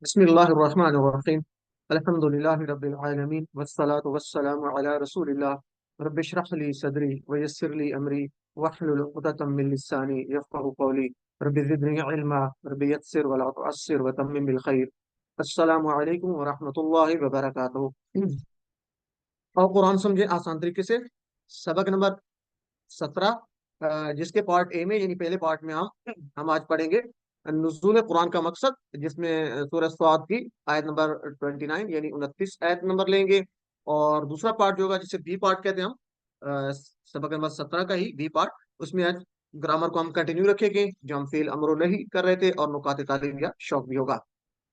बिस्मिल्लाहिर्रहमानिर्रहीम। अल्हम्दुलिल्लाहि रब्बिल आलमीन वस्सलातु वस्सलामु अला रसूलिल्लाह। रब्बि इश्रह ली सदरी व यस्सिर ली अमरी वहलुल उक़दतम मिन लिसानी यफ़क़हू क़ौली। रब्बि ज़िदनी इल्मा रब्बि यस्सिर व ला तुअस्सिर व तम्मिम बिल खैर। अस्सलामु अलैकुम व रहमतुल्लाहि व बरकातुहू। और कुरान समझे आसान तरीके से। सबक नंबर 17, जिसके पार्ट ए में यानी पहले पार्ट में हम आज पढ़ेंगे नुज़ूल कुरान का मकसद, जिसमें सूरह स्वाद की आयत नंबर 29 यानी 29 आयत नंबर लेंगे। और दूसरा पार्ट जो होगा जिसे बी पार्ट कहते हैं हम, सबक नंबर 17 का ही बी पार्ट। उसमें आज ग्रामर को हम कंटिन्यू रखेंगे, जो हम फेल अमरो नहीं कर रहे थे, और नुकात तालीम या शौक भी होगा।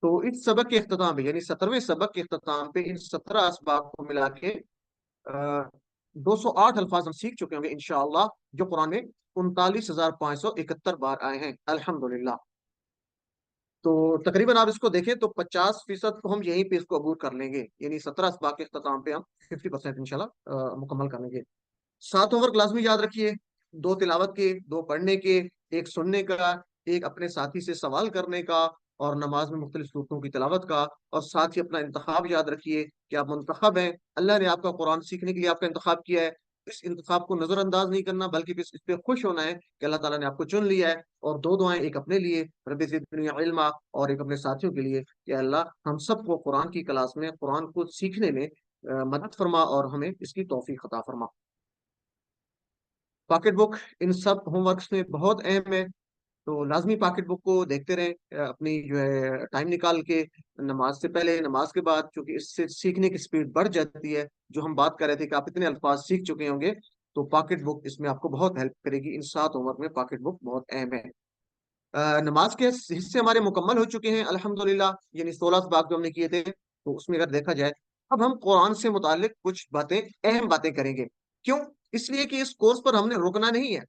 तो इस सबक के इख्तिताम पे यानी 17वें सबक के इख्तिताम पे इन 17 असबाब को मिला के 208 अल्फाज हम सीख चुके होंगे इंशाअल्लाह, जो कुरान में 39,571 बार आए हैं अल्हम्दुलिल्लाह। तो तकरीबन आप इसको देखें तो 50% को हम यहीं पे इसको अबूर कर लेंगे, यानी 17 असबाब के इख्तिताम पे हम 50% इंशाल्लाह मुकम्मल कर लेंगे। 7 होमवर्क लाजमी याद रखिए, 2 तिलावत के, 2 पढ़ने के, एक सुनने का, एक अपने साथी से सवाल करने का, और नमाज में मुख्तलिफ सूरतों की तिलावत का। और साथ ही अपना इंतखाब याद रखिए कि आप मुंतखब हैं, अल्लाह ने आपका कुरान सीखने के लिए आपका इंतखाब किया है। इस इंतखाब को नजरअंदाज नहीं करना, बल्कि इस पे खुश होना है कि अल्लाह ताला ने आपको चुन लिया है। और 2 दुआएं, एक अपने लिए रब्बि ज़िदनी इल्मा, और एक अपने साथियों के लिए कि अल्लाह हम सबको कुरान की क्लास में कुरान को सीखने में मदद फरमा और हमें इसकी तौफीक अता फरमा। पॉकेट बुक इन सब होमवर्क्स में बहुत अहम है, तो लाजमी पॉकेट बुक को देखते रहें, अपनी जो है टाइम निकाल के, नमाज से पहले, नमाज के बाद, क्योंकि इससे सीखने की स्पीड बढ़ जाती है। जो हम बात कर रहे थे कि आप इतने अल्फाज सीख चुके होंगे, तो पॉकेट बुक इसमें आपको बहुत हेल्प करेगी। इन 7 होमवर्क में पॉकेट बुक बहुत अहम है। नमाज के हिस्से हमारे मुकम्मल हो चुके हैं अल्हम्दुलिल्लाह, यानी 16 बाग जो हमने किए थे, तो उसमें अगर देखा जाए, अब हम कुरान से मुतालिक कुछ बातें, अहम बातें करेंगे। क्यों? इसलिए कि इस कोर्स पर हमने रुकना नहीं है,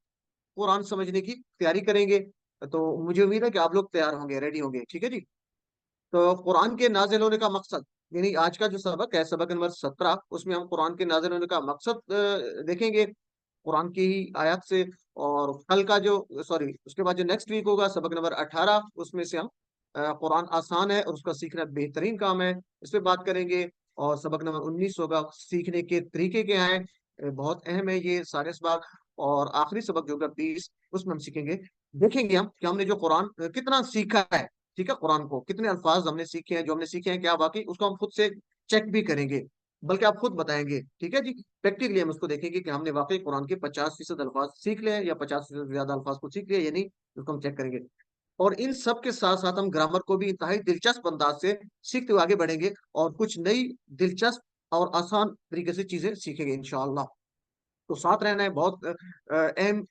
कुरान समझने की तैयारी करेंगे। तो मुझे उम्मीद है कि आप लोग तैयार होंगे, रेडी होंगे, ठीक है जी। तो कुरान के नाजिल होने का मकसद, यानी आज का जो सबक है, सबक नंबर 17, उसमें हम कुरान के नाजिल होने का मकसद देखेंगे, कुरान की ही आयत से। और कल का जो, सॉरी, उसके बाद जो नेक्स्ट वीक होगा सबक नंबर 18, उसमें से हम कुरान आसान है और उसका सीखना बेहतरीन काम है, इस पे बात करेंगे। और सबक नंबर 19 होगा, सीखने के तरीके क्या हैं, बहुत अहम है ये सारे सबक। और आखिरी सबक जो होगा 20, उसमें हम सीखेंगे, देखेंगे हम कि हमने जो कुरान कितना सीखा है, ठीक है, कुरान को कितने अल्फाज हमने सीखे हैं, जो हमने सीखे हैं क्या वाकई, उसको हम खुद से चेक भी करेंगे, बल्कि आप खुद बताएंगे, ठीक है जी। प्रैक्टिकली हम उसको देखेंगे कि हमने वाकई कुरान के 50% अल्फाज सीख लिए हैं, या 50% से ज्यादा अल्फाज को सीख लिए या नहीं, उसको हम चेक करेंगे। और इन सब के साथ साथ हम ग्रामर को भी इंतहाई दिलचस्प अंदाज से सीखते हुए आगे बढ़ेंगे, और कुछ नई दिलचस्प और आसान तरीके से चीजें सीखेंगे इंशाअल्लाह। तो साथ रहना है, बहुत अहम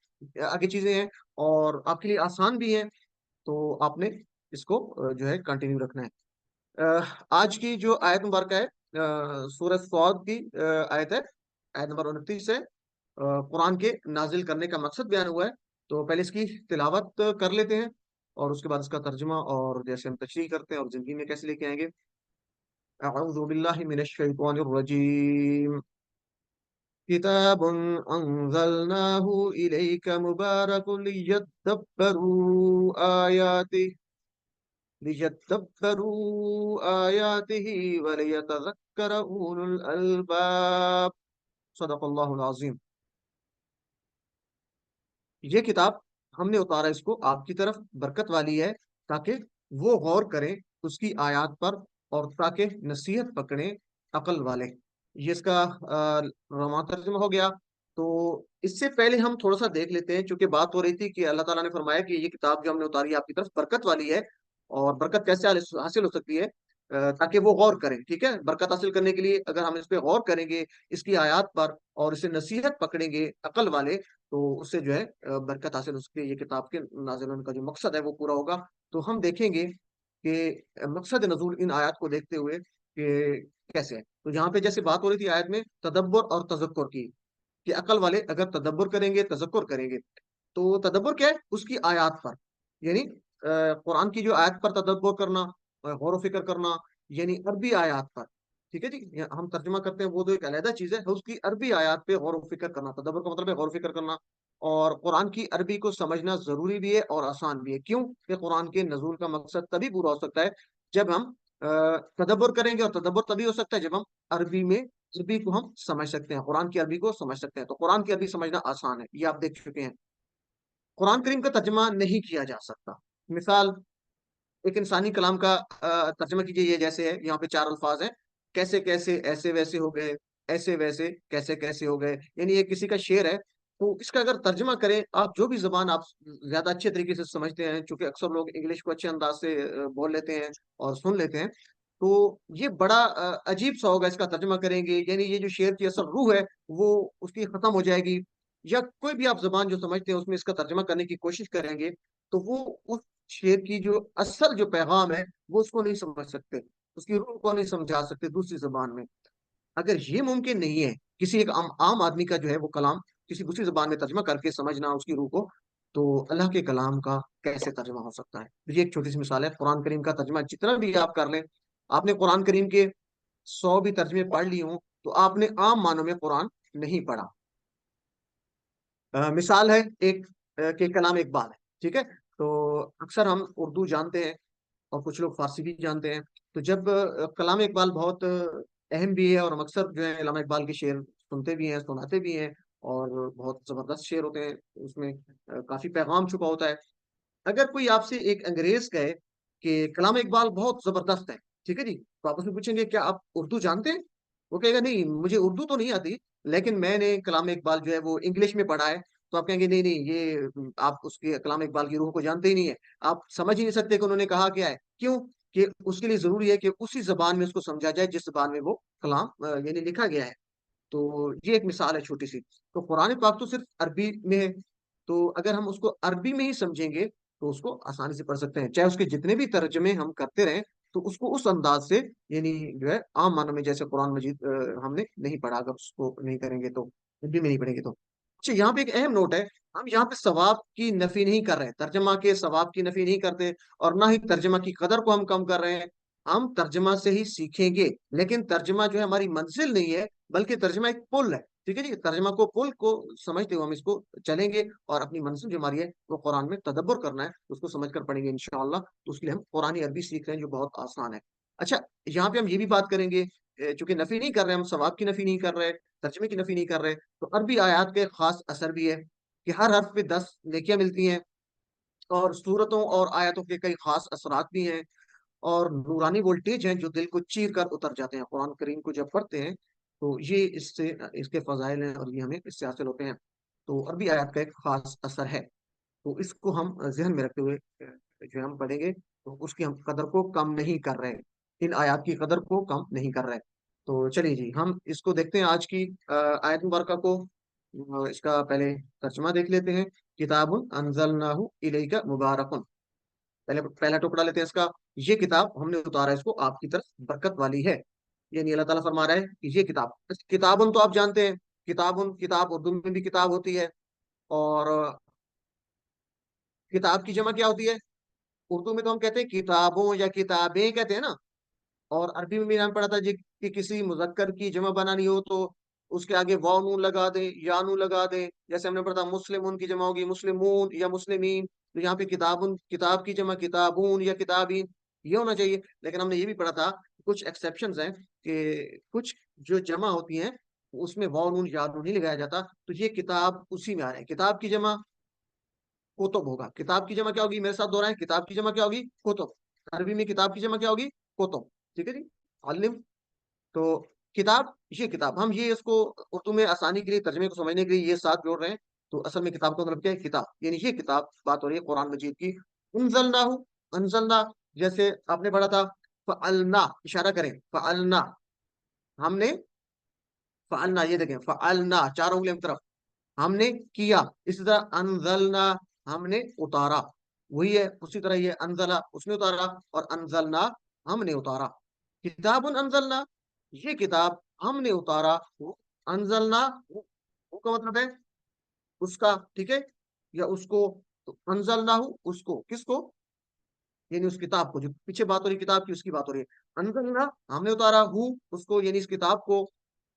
आगे चीजें हैं, और आपके लिए आसान भी है, तो आपने इसको जो है कंटिन्यू रखना है। आज की जो आयत मुबारक है, सूरह स्वाद की आयत है, आयत नंबर 29 है। कुरान के नाजिल करने का मकसद बयान हुआ है। तो पहले इसकी तिलावत कर लेते हैं, और उसके बाद इसका तर्जुमा, और जैसे हम तशरीह करते हैं और जिंदगी में कैसे लेके आएंगे। अऊज़ु बिल्लाहि मिनश शैतानिर रजीम। किताब अंज़लनाहु इलैका मुबारकुन लियद्दब्बरू आयातिही लियद्दब्बरू आयातिही व लियतज़क्कर उलुल अलबाब। सदक़ल्लाहुल अज़ीम। ये किताब हमने उतारा इसको आपकी तरफ, बरकत वाली है, ताकि वो गौर करें उसकी आयत पर, और ताकि नसीहत पकड़े अकल वाले। ये इसका रोमान तर्जुमा हो गया। तो इससे पहले हम थोड़ा सा देख लेते हैं, चूंकि बात हो रही थी कि अल्लाह ताला ने फरमाया कि ये किताब जो हमने उतारी है आपकी तरफ, बरकत वाली है। और बरकत कैसे हासिल हो सकती है, ताकि वो गौर करें, ठीक है। बरकत हासिल करने के लिए अगर हम इस पे गौर करेंगे, इसकी आयत पर, और इसे नसीहत पकड़ेंगे अकल वाले, तो उससे जो है बरकत हासिल हो सकती है। ये किताब के नाज़िल होने का जो मकसद है वो पूरा होगा। तो हम देखेंगे कि मकसद नज़ूल इन आयत को देखते हुए कि कैसे है। तो यहाँ पे जैसे बात हो रही थी आयत में तदब्बर और तज़क्कुर की, कि अकल वाले अगर तदब्बर करेंगे, तज़क्कुर करेंगे, तो तदब्बर क्या है, उसकी आयत पर, यानी कुरान की जो आयत पर तदब्बर करना, गौर व फिक्र करना, यानी अरबी आयत पर, ठीक है जी। हम तर्जुमा करते हैं वो तो एक अलग चीज है, उसकी अरबी आयत पे गौर व फिक्र करना, तदब्बर का मतलब है गौर व फिक्र करना। और कुरान की अरबी को समझना जरूरी भी है और आसान भी है। क्यों? कि कुरान के नजूल का मकसद तभी पूरा हो सकता है जब हम तदब्बर करेंगे, और तदब्बर तभी हो सकता है जब हम अरबी को हम समझ सकते हैं, कुरान की अरबी को समझ सकते हैं। तो कुरान की अरबी समझना आसान है, ये आप देख चुके हैं। कुरान करीम का तर्जमा नहीं किया जा सकता। मिसाल, एक इंसानी कलाम का तर्जमा कीजिए, ये जैसे है, यहाँ पे चार अल्फाज हैं, कैसे कैसे ऐसे वैसे हो गए, ऐसे वैसे कैसे कैसे हो गए, यानी ये किसी का शेर है। तो इसका अगर तर्जमा करें आप, जो भी जबान आप ज्यादा अच्छे तरीके से समझते हैं, क्योंकि अक्सर लोग इंग्लिश को अच्छे अंदाज से बोल लेते हैं और सुन लेते हैं, तो ये बड़ा अजीब सा होगा इसका तर्जमा करेंगे, यानी ये जो शेर की असल रूह है वो उसकी खत्म हो जाएगी। या कोई भी आप जबान जो समझते हैं उसमें इसका तर्जमा करने की कोशिश करेंगे, तो वो उस शेर की जो असल जो पैगाम है वो उसको नहीं समझ सकते, उसकी रूह को नहीं समझा सकते दूसरी जबान में। अगर ये मुमकिन नहीं है किसी एक आम आदमी का जो है वो कलाम किसी दूसरी जबान में तर्जमा करके समझना उसकी रूह को, तो अल्लाह के कलाम का कैसे तर्जमा हो सकता है। ये एक छोटी सी मिसाल है। कुरान करीम का तर्जमा जितना भी आप कर लें, आपने कुरान करीम के 100 भी तर्जमे पढ़ लिए हों, तो आपने आम मानों में कुरान नहीं पढ़ा। मिसाल है एक के कलाम इकबाल है, ठीक है। तो अक्सर हम उर्दू जानते हैं और कुछ लोग फारसी भी जानते हैं। तो जब कलाम इकबाल बहुत अहम भी है, और हम अक्सर जो है कलाम इकबाल के शेर सुनते भी हैं, सुनाते भी हैं, और बहुत जबरदस्त शेर होते हैं, उसमें काफी पैगाम छुपा होता है। अगर कोई आपसे एक अंग्रेज कहे कि कलाम इकबाल बहुत जबरदस्त है, ठीक है जी, तो आप उससे पूछेंगे क्या आप उर्दू जानते हैं? वो कहेगा नहीं, मुझे उर्दू तो नहीं आती, लेकिन मैंने कलाम इकबाल जो है वो इंग्लिश में पढ़ा है। तो आप कहेंगे नहीं नहीं, ये आप उसके कलाम इकबाल की रूह को जानते ही नहीं है, आप समझ ही नहीं सकते कि उन्होंने कहा क्या है। क्यों? कि उसके लिए जरूरी है कि उसी जबान में उसको समझा जाए जिस जबान में वो कलाम यानी लिखा गया है। तो ये एक मिसाल है छोटी सी। तो कुरान पाक तो सिर्फ अरबी में है, तो अगर हम उसको अरबी में ही समझेंगे तो उसको आसानी से पढ़ सकते हैं, चाहे उसके जितने भी तर्जमे हम करते रहें, तो उसको उस अंदाज से, यानी जो है आम मानों में, जैसे कुरान मजीद हमने नहीं पढ़ा, अगर उसको नहीं करेंगे तो, अरबी में नहीं पढ़ेंगे तो। अच्छा, यहाँ पे एक अहम नोट है, हम यहाँ पे सवाब की नफी नहीं कर रहे हैं, तर्जमा के सवाब की नफी नहीं करते, और ना ही तर्जमा की कदर को हम कम कर रहे हैं। हम तर्जमा से ही सीखेंगे, लेकिन तर्जमा जो है हमारी मंजिल नहीं है, बल्कि तर्जमा एक पुल है, ठीक है जी। तर्जमा को, पुल को समझते हुए हम इसको चलेंगे, और अपनी मंजिल जो हमारी है वो कुरान में तदब्बर करना है, उसको समझ कर पढ़ेंगे इंशाअल्लाह। तो उसके लिए हम कुरानी अरबी सीख रहे हैं जो बहुत आसान है। अच्छा, यहाँ पे हम ये भी बात करेंगे, चूंकि नफी नहीं कर रहे हम, सवाब की नफी नहीं कर रहे, तर्जमे की नफी नहीं कर रहे, तो अरबी आयात के खास असर भी है कि हर हर्फ पे 10 नेकियां मिलती हैं, और सूरतों और आयतों के कई खास असरात भी हैं, और नूरानी वोल्टेज हैं जो दिल को चीर कर उतर जाते हैं कुरान करीम को जब पढ़ते हैं। तो ये इससे, इसके फजाइल हैं, और ये हमें इससे हासिल होते हैं। तो अरबी आयत का एक खास असर है, तो इसको हम जहन में रखते हुए जो हम पढ़ेंगे, तो उसकी हम कदर को कम नहीं कर रहे, इन आयत की कदर को कम नहीं कर रहे। तो चलिए जी, हम इसको देखते हैं आज की आयत मुबारका को। इसका पहले तर्जुमा देख लेते हैं। किताबुन अंजलनाहु इलैका मुबारकुन, पहले पहला टुकड़ा लेते हैं इसका। ये किताब हमने उतारा इसको आपकी तरफ, बरकत वाली है। यानी अल्लाह ताला फरमा रहा है कि ये किताब, किताबुन तो आप जानते हैं, किताबुन, किताब उर्दू में भी किताब होती है, और किताब की जमा क्या होती है? उर्दू में तो हम कहते हैं किताबों या किताबें कहते हैं ना, और अरबी में भी नाम पढ़ा था जी कि किसी मुजक्कर की जमा बनानी हो तो उसके आगे वाव नून लगा दें या नून लगा दें। जैसे हमने पढ़ा था मुस्लिमून की जमा होगी मुस्लिमून या मुस्लिमीन, तो यहाँ पे किताबुन, किताब की जमा किताबून या किताबीन, ये होना चाहिए। लेकिन हमने ये भी पढ़ा था कुछ एक्सेप्शंस हैं, कि कुछ जो जमा होती हैं उसमें वाव नून या नून नहीं लगाया जाता, तो ये किताब उसी में आ रहे हैं। किताब की जमा कुतुब होगा, किताब की जमा क्या होगी, मेरे साथ दोहराएं, किताब की जमा क्या होगी? कुतुब। अरबी में किताब की जमा क्या होगी? कुतुब, ठीक है जी। अलिम। तो किताब, ये किताब, हम ये इसको उर्दू में आसानी के लिए, तर्जमे को समझने के लिए ये साथ जोड़ रहे हैं। तो असल में किताब का मतलब क्या है? किताब, यानी ये किताब, बात हो रही है कुरान मजीद की। अनजलनाहु, अनजलना, जैसे आपने पढ़ा था फअलना, इशारा करें, फअलना, हमने, फअलना, ये देखें, फअलना चार उंगलियों की तरफ, हमने किया। इसी तरह अनजलना, हमने उतारा, वही है। उसी तरह ये अनजला, उसने उतारा, और अनजलना, हमने उतारा। किताबुन अनजलना, ये किताब हमने उतारा। अनजलना, वो का मतलब है उसका, ठीक है, या उसको। तो अनजलना उसको, किसको? यानी उस किताब को, जो पीछे बात हो रही किताब की, उसकी बात हो रही है। अनजलना, हमने उतारा, हूँ उसको, यानी इस किताब को।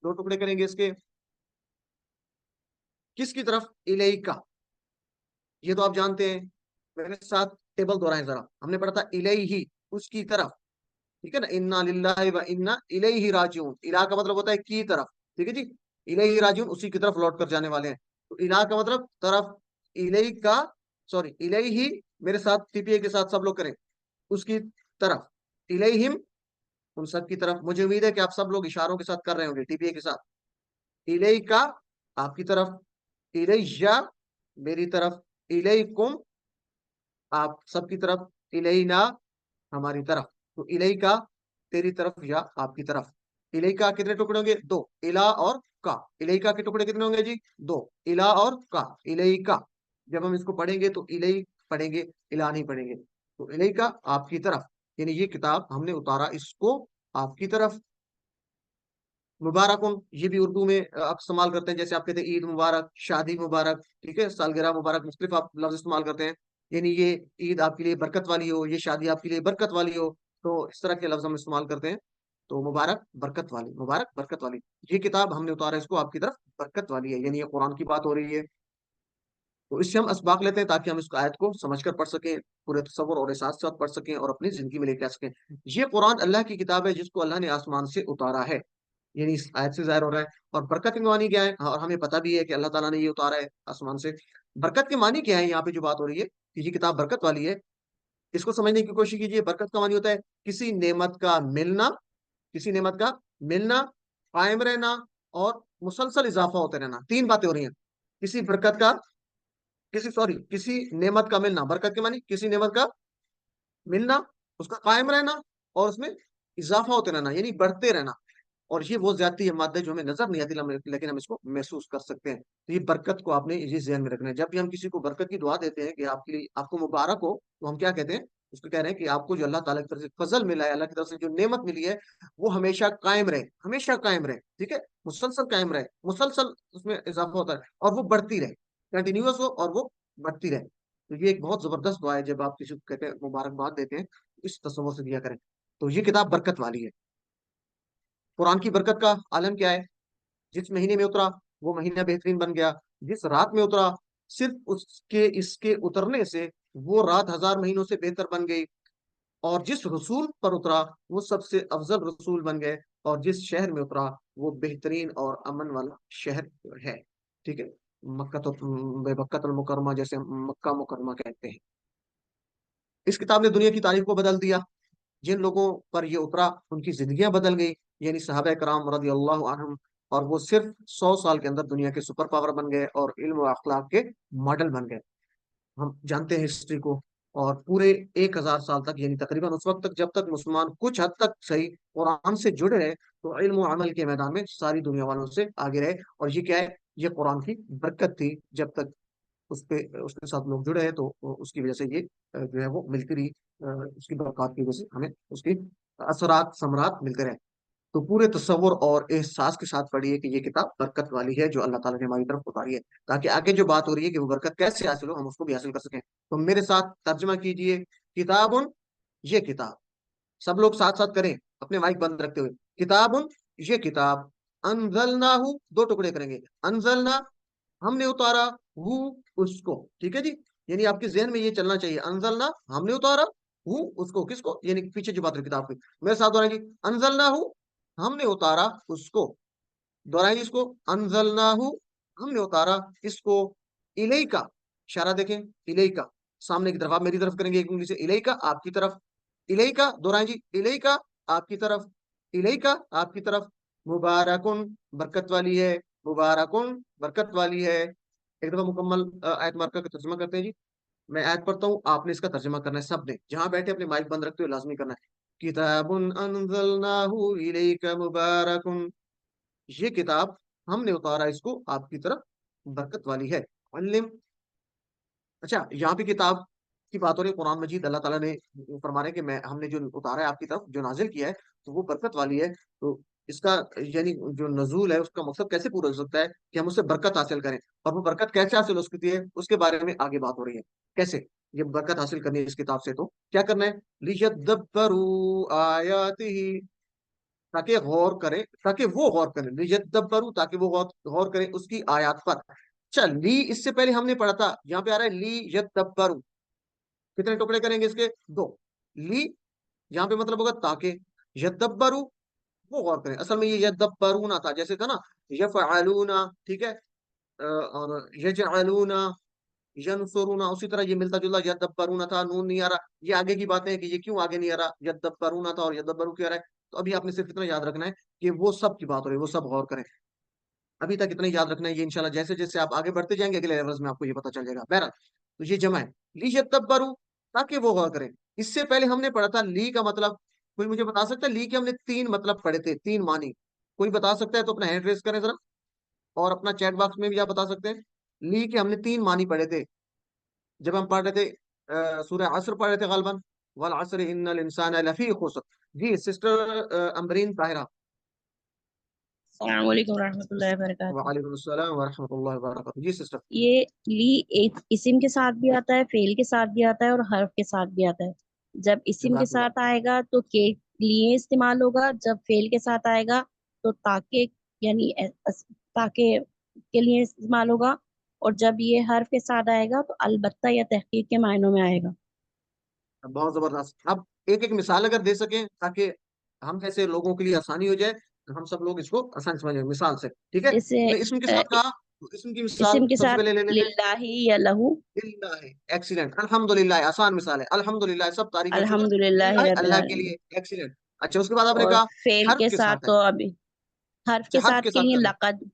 दो टुकड़े करेंगे इसके, किसकी तरफ? इलेका, ये तो आप जानते हैं। मेरे साथ टेबल दोहराएं जरा, हमने पढ़ा था इलेही, उसकी तरफ। ठीक है ना, इन्ना लिल्लाहि व इन्ना इलैहि राजिऊन, इला का मतलब होता है की तरफ, ठीक है जी, इलैहि राजिऊन उसी की तरफ लौट कर जाने वाले हैं। तो इला का मतलब तरफ, इलैहि का, सॉरी इलैहि, मेरे साथ टीपीए के साथ सब लोग करें, उसकी तरफ, इलैहिम उन सब की तरफ। मुझे उम्मीद है कि आप सब लोग इशारों के साथ कर रहे होंगे टीपीए के साथ। इलैहि का आपकी तरफ, इलैया मेरी तरफ, इलैकुम आप सबकी तरफ, इलैना हमारी तरफ। तो इलई का तेरी तरफ या आपकी तरफ। इलई का कितने टुकड़े होंगे? दो। इला और का। इलई का के टुकड़े कितने होंगे जी? दो। इला और का, इलई का। जब हम इसको पढ़ेंगे तो इलई पढ़ेंगे, इला नहीं पढ़ेंगे। तो इलई का आपकी तरफ, यानी ये किताब हमने उतारा इसको आपकी तरफ। मुबारकुन ये भी उर्दू में आप इस्तेमाल करते हैं, जैसे आप कहते हैं ईद मुबारक, शादी मुबारक, ठीक है, सालगिरह मुबारक, मुख्तलिफ आप लफ्ज इस्तेमाल करते हैं। यानी ये ईद आपके लिए बरकत वाली हो, ये शादी आपके लिए बरकत वाली हो, तो इस तरह के लफ्ज हम इस्तेमाल करते हैं। तो मुबारक बरकत वाली, मुबारक बरकत वाली, ये किताब हमने उतारा इसको आपकी तरफ बरकत वाली है, यानी ये कुरान की बात हो रही है। तो इससे हम इसबाक लेते हैं ताकि हम इस आयत को समझकर पढ़ सकें, पूरे तसव्वुर और एहसास के साथ पढ़ सकें और अपनी जिंदगी में लेके आ सकें। ये कुरान अल्लाह की किताब है जिसको अल्लाह ने आसमान से उतारा है, यानी इस आयत से जाहिर हो रहा है। और बरकत के मानी क्या है? और हमें पता भी है कि अल्लाह ताला ने ये उतारा है आसमान से। बरकत के मानी क्या है यहाँ पे जो बात हो रही है कि ये किताब बरकत वाली है, इसको समझने की कोशिश कीजिए। बरकत का मानी होता है किसी नेमत का मिलना, किसी नेमत का मिलना, कायम रहना और मुसलसल इजाफा होते रहना। तीन बातें हो रही हैं। किसी बरकत का, किसी सॉरी किसी नेमत का मिलना, बरकत के मानी किसी नेमत का मिलना, उसका कायम रहना और उसमें इजाफा होते रहना, यानी बढ़ते रहना। और ये वो ज्यादती है मादा जो हमें नजर नहीं आती, लेकिन हम इसको महसूस कर सकते हैं। तो ये बरकत को आपने ये ज़हन में रखना है। जब भी हम किसी को बरकत की दुआ देते हैं कि आपके लिए, आपको मुबारक हो, तो हम क्या कहते हैं? उसको कह रहे हैं कि आपको जो अल्लाह ताला की तरफ से फजल मिला है, अल्लाह की तरफ से जो नेमत मिली है, वो हमेशा कायम रहे, हमेशा कायम रहे, ठीक है, मुसलसल कायम रहे, मुसलसल उसमें इजाफा होता है और वो बढ़ती रहे, कंटिन्यूअस हो और वो बढ़ती रहे। तो ये एक बहुत जबरदस्त दुआ है, जब आप किसी को कहते हैं मुबारकबाद देते हैं, इस तस्वर से दिया करें। तो ये किताब बरकत वाली है। कुरान की बरकत का आलम क्या है? जिस महीने में उतरा वो महीना बेहतरीन बन गया, जिस रात में उतरा सिर्फ उसके इसके उतरने से वो रात हजार महीनों से बेहतर बन गई, और जिस रसूल पर उतरा वो सबसे अफजल रसूल बन गए, और जिस शहर में उतरा वो बेहतरीन और अमन वाला शहर है, ठीक है, मक्का तो मक्का मुकरमा, जैसे हम मक्का मुकरमा कहते हैं। इस किताब ने दुनिया की तारीख को बदल दिया। जिन लोगों पर ये उतरा उनकी जिंदगियां बदल गई, यानी सहाबा कराम रदी अल्लाह अन्हुम, और वो सिर्फ 100 साल के अंदर दुनिया के सुपर पावर बन गए और इल्म और अखलाक के मॉडल बन गए। हम जानते हैं हिस्ट्री को। और पूरे 1000 साल तक, यानी तकरीबन उस वक्त तक जब तक मुसलमान कुछ हद तक सही कुरान से जुड़े रहे, तो इल्म और अमल के मैदान में सारी दुनिया वालों से आगे रहे। और ये क्या है? ये कुरान की बरकत थी। जब तक उस पे उसके साथ लोग जुड़े हैं, तो उसकी वजह से ये जो है वो मिलती रही। उसकी बरकत की वजह से हमें उसके असरात समरात मिलते रहे। तो पूरे तसव्वुर और एहसास के साथ पढ़िए कि ये किताब बरकत वाली है जो अल्लाह ताला ने हमारी तरफ उतारी है, ताकि आगे जो बात हो रही है कि वो बरकत कैसे हासिल हो, हम उसको भी हासिल कर सकें। तो मेरे साथ तर्जमा कीजिए, किताबुन, ये किताब। सब लोग साथ साथ करें, अपने माइक बंद रखते हुए। किताबुन, ये किताब, अनजलनाहु, दो टुकड़े करेंगे, अनजलना हमने उतारा, हु उसको, ठीक है जी। यानी आपके जहन में ये चलना चाहिए, अनजलना हमने उतारा, हु उसको, किसको? यानी पीछे जो बात रही किताब की। मेरे साथ दोहराएंगे, अनजलना हु हमने उतारा उसको। दोहराएंगे इसको, अनजलना हु हमने उतारा इसको, इलई का, इशारा देखें, इलई का, सामने की तरफ, आप मेरी तरफ करेंगे एक उंगली से, इलई का आपकी तरफ, इलई का दोहराएं जी, इलई का आपकी तरफ, इलई का आपकी तरफ, मुबारकुन बरकत वाली है, मुबारकुन बरकत वाली है। एक दफा मुकम्मल आयत मार्का का तर्जमा करते हैं जी। मैं आयत पढ़ता हूँ, आपने इसका तर्जमा करना है, सबने जहां बैठे अपने माइक बंद रखते हुए लाजमी करना है। किताबुन अनज़लनाहु इलैका मुबारकुन, ये किताब हमने उतारा इसको आपकी तरफ, बरकत वाली है। मुअल्लिम, अच्छा यहाँ पे किताब की बात हो रही है, कुरान मजीद अल्लाह ताला ने फरमा रहे हैं कि मैं, हमने जो उतारा है आपकी तरफ, जो नाजिल किया है, तो वो बरकत वाली है। तो इसका यानी जो नजूल है उसका मकसद कैसे पूरा हो सकता है कि हम उससे बरकत हासिल करें, और वो बरकत कैसे हासिल हो सकती है उसके बारे में आगे बात हो रही है। कैसे ये बरकत हासिल करनी है इस किताब से? तो क्या करना है? लियद्दब्बरू आयातिही, ताकि गौर करें, ताकि वो गौर करें, लियद्दब्बरू ताकि वो गौर गौर करें उसकी आयत पर। अच्छा, ली इससे पहले हमने पढ़ा था, यहाँ पे आ रहा है ली यद्दब्बरू। कितने टुकड़े करेंगे इसके? दो। ली यहाँ पे मतलब होगा ताकि, यदब्बरू, वो गौर करें, असल में ये यदब्बरूना था, जैसे था ना यफअलूना, ठीक है, और यजअलूना, यनसुरूना, उसी तरह ये मिलता जुलता यदब्बरूना था, नून नहीं आ रहा, ये आगे की बातें हैं कि ये क्यों आगे नहीं आ रहा, यदब्बरूना था और यदब्बरू क्यों आ रहा है। तो अभी आपने सिर्फ इतना याद रखना है कि वो सब की बात हो रही है, वो सब गौर करें। अभी तक इतना ही याद रखना है, ये इंशाल्लाह जैसे जैसे आप आगे बढ़ते जाएंगे अगले लेवल्स में आपको ये पता चल जाएगा। बहरहाल, तो ये जमा है, ली यदब्बरू, ताकि वो गौर करें। इससे पहले हमने पढ़ा था ली का मतलब, कोई मुझे बता सकता है ली के हमने तीन मतलब पढ़े थे, तीन मानी, कोई बता सकता है तो अपना हैंड रेस करें जरा, और अपना चैट बॉक्स में भी आप बता सकते हैं। ली के हमने तीन मानी पढ़े थे जब हम पढ़ रहे थे, सूरह असर पढ़ रहे थे गलबन, वल असर इन्नल इंसान लफी खुसर। जी सिस्टर अम्बरीन ताहिरा। अस्सलाम वालेकुम रहमतुल्लाहि व बरकातहू। वालेकुम अस्सलाम व रहमतुल्लाहि व बरकातहू। जी सिस्टर। ये ली एक इस्म के साथ भी आता है, फेल के साथ भी आता है और हर्फ के साथ भी आता है। जब इस्म के जज़ाकल्लाह। साथ आएगा तो के लिए इस्तेमाल होगा, जब फेल के साथ आएगा तो ताके, यानी ताके के लिए इस्तेमाल होगा, और जब ये हर्फ के साथ आएगा तो अलबत्ता या तहकीक के मायनों में आएगा। बहुत जबरदस्त। अब एक एक मिसाल अगर दे सकें ताकि हम जैसे लोगों के लिए आसानी हो जाए, तो हम सब लोग इसको आसानी समझें मिसाल से, ठीक है। जैसे हमने इसम के साथ कहा, तो इसम की मिसाल इस्म के सबसे साथ पहले ले लेते हैं। लिल्लाही या लहू। लिल्लाह है, एक्सीलेंट। अल्हम्दुलिल्लाह, आसान मिसाल है, अल्हम्दुलिल्लाह, सब तारीफ और शुक्र अल्हम्दुलिल्लाहि लिल्लाह, रब्बिल अल्लाह के आलमीन। लिए, एक्सीलेंट। अच्छा, उसके बाद आपने और कहा फेल हर्फ के के साथ साथ है। तो अभी हर्फ अच्छा, के हर्फ साथ के के साथ लिए कर रहे लक़द। हैं,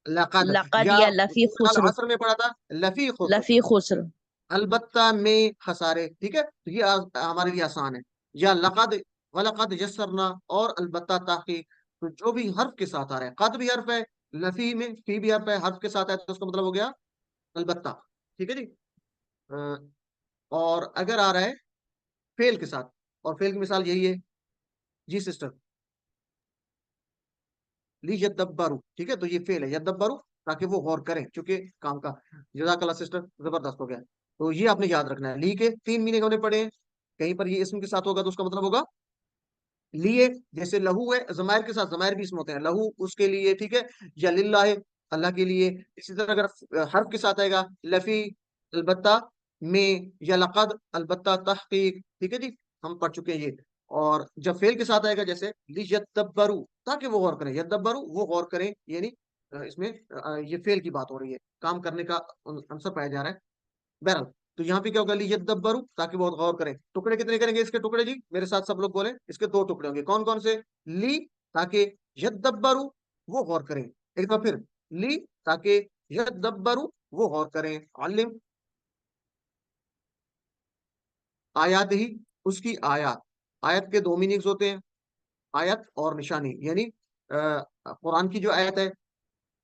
लक़द, लक़द या या लफ़ी सूरह अल खुस्र। असर में पढ़ा था लफी खुसर, लफ़ी खुस्र। अलबत्ता में खसारे, ठीक है, तो ये हमारे लिए आसान है। या लक़द, वलक़द यस्सरना, और अलबत्ता ताकि, तो जो भी हर्फ के साथ आ रहा है, कद भी हर्फ है, लफी में फी भी हर्फ है, हर्फ के साथ है तो उसका मतलब हो गया अलबत्ता, ठीक है जी। अ, और अगर आ रहा है फेल के साथ, और फेल की मिसाल यही है। जी सिस्टर। ली यदब्बरू, ठीक है, तो ये फेल है यदब्बरू, ताकि वो गौर करें, चूंकि काम का। जज़ाकल्लाह सिस्टर, जबरदस्त हो गया। तो ये आपने याद रखना है, ली के तीन मीनिंग हमने पढ़े हैं। कहीं पर ये इसम के साथ होगा तो उसका मतलब होगा लिए, जैसे लहू है जमायर के साथ, जमायर भी इसमें होते हैं, लहू उसके लिए, ठीक है, या लिल्लाह है अल्लाह के लिए। इसी तरह अगर हर्फ के साथ आएगा लफी, अलबत्ता में, या लक़द, अलबत्ता तहकीक, ठीक है जी, हम पढ़ चुके हैं ये। और जब फेल के साथ आएगा जैसे लियदब्बरू, ताकि वो गौर करें, यदब्बरू वो गौर करें, यानी इसमें ये फेल की बात हो रही है, काम करने का आंसर पाया जा रहा है। बहरहाल, तो यहाँ पे क्या होगा, ली यदब्बरू, ताकि बहुत गौर करें। टुकड़े कितने करेंगे इसके, टुकड़े जी मेरे साथ सब लोग बोले, इसके दो टुकड़े होंगे, कौन कौन से। ली, ताकि यदब्बरू, वो गौर करें। एक बार फिर, ली, ताकि यदब्बरू, वो गौर करें। अलिम, आयात ही, उसकी आयत। आयत के दो मीनिंग्स होते हैं, आयत और निशानी, यानी कुरान की जो आयत है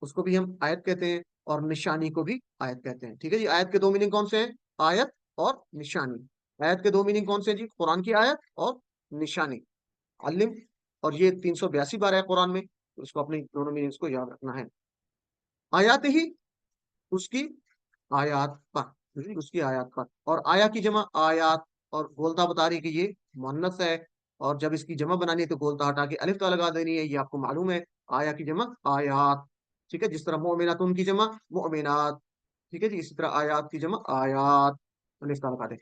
उसको भी हम आयत कहते हैं, और निशानी को भी आयत कहते हैं, ठीक है जी। आयत के दो मीनिंग कौन से हैं, आयत और निशानी। आयत के दो मीनिंग कौन से हैं जी, कुरान की आयत और निशानी। अलिम, और ये 382 बार है कुरान में, तो इसको अपने दोनों मीनिंग्स को याद रखना है। आयात ही, उसकी आयात पर, उसकी आयात पर। और आया की जमा आयात, और गोलता बता रही है कि ये मुअन्नस है, और जब इसकी जमा बनानी है तो गोलता हटा के अलिफ ता लगा देनी है, ये आपको मालूम है। आया की जमा आयात, ठीक है, जिस तरह मोमिनातुन की जमा मोमिनात, ठीक है जी, इसी तरह आयात की जमा आयात, अलिफ ता लगा दे,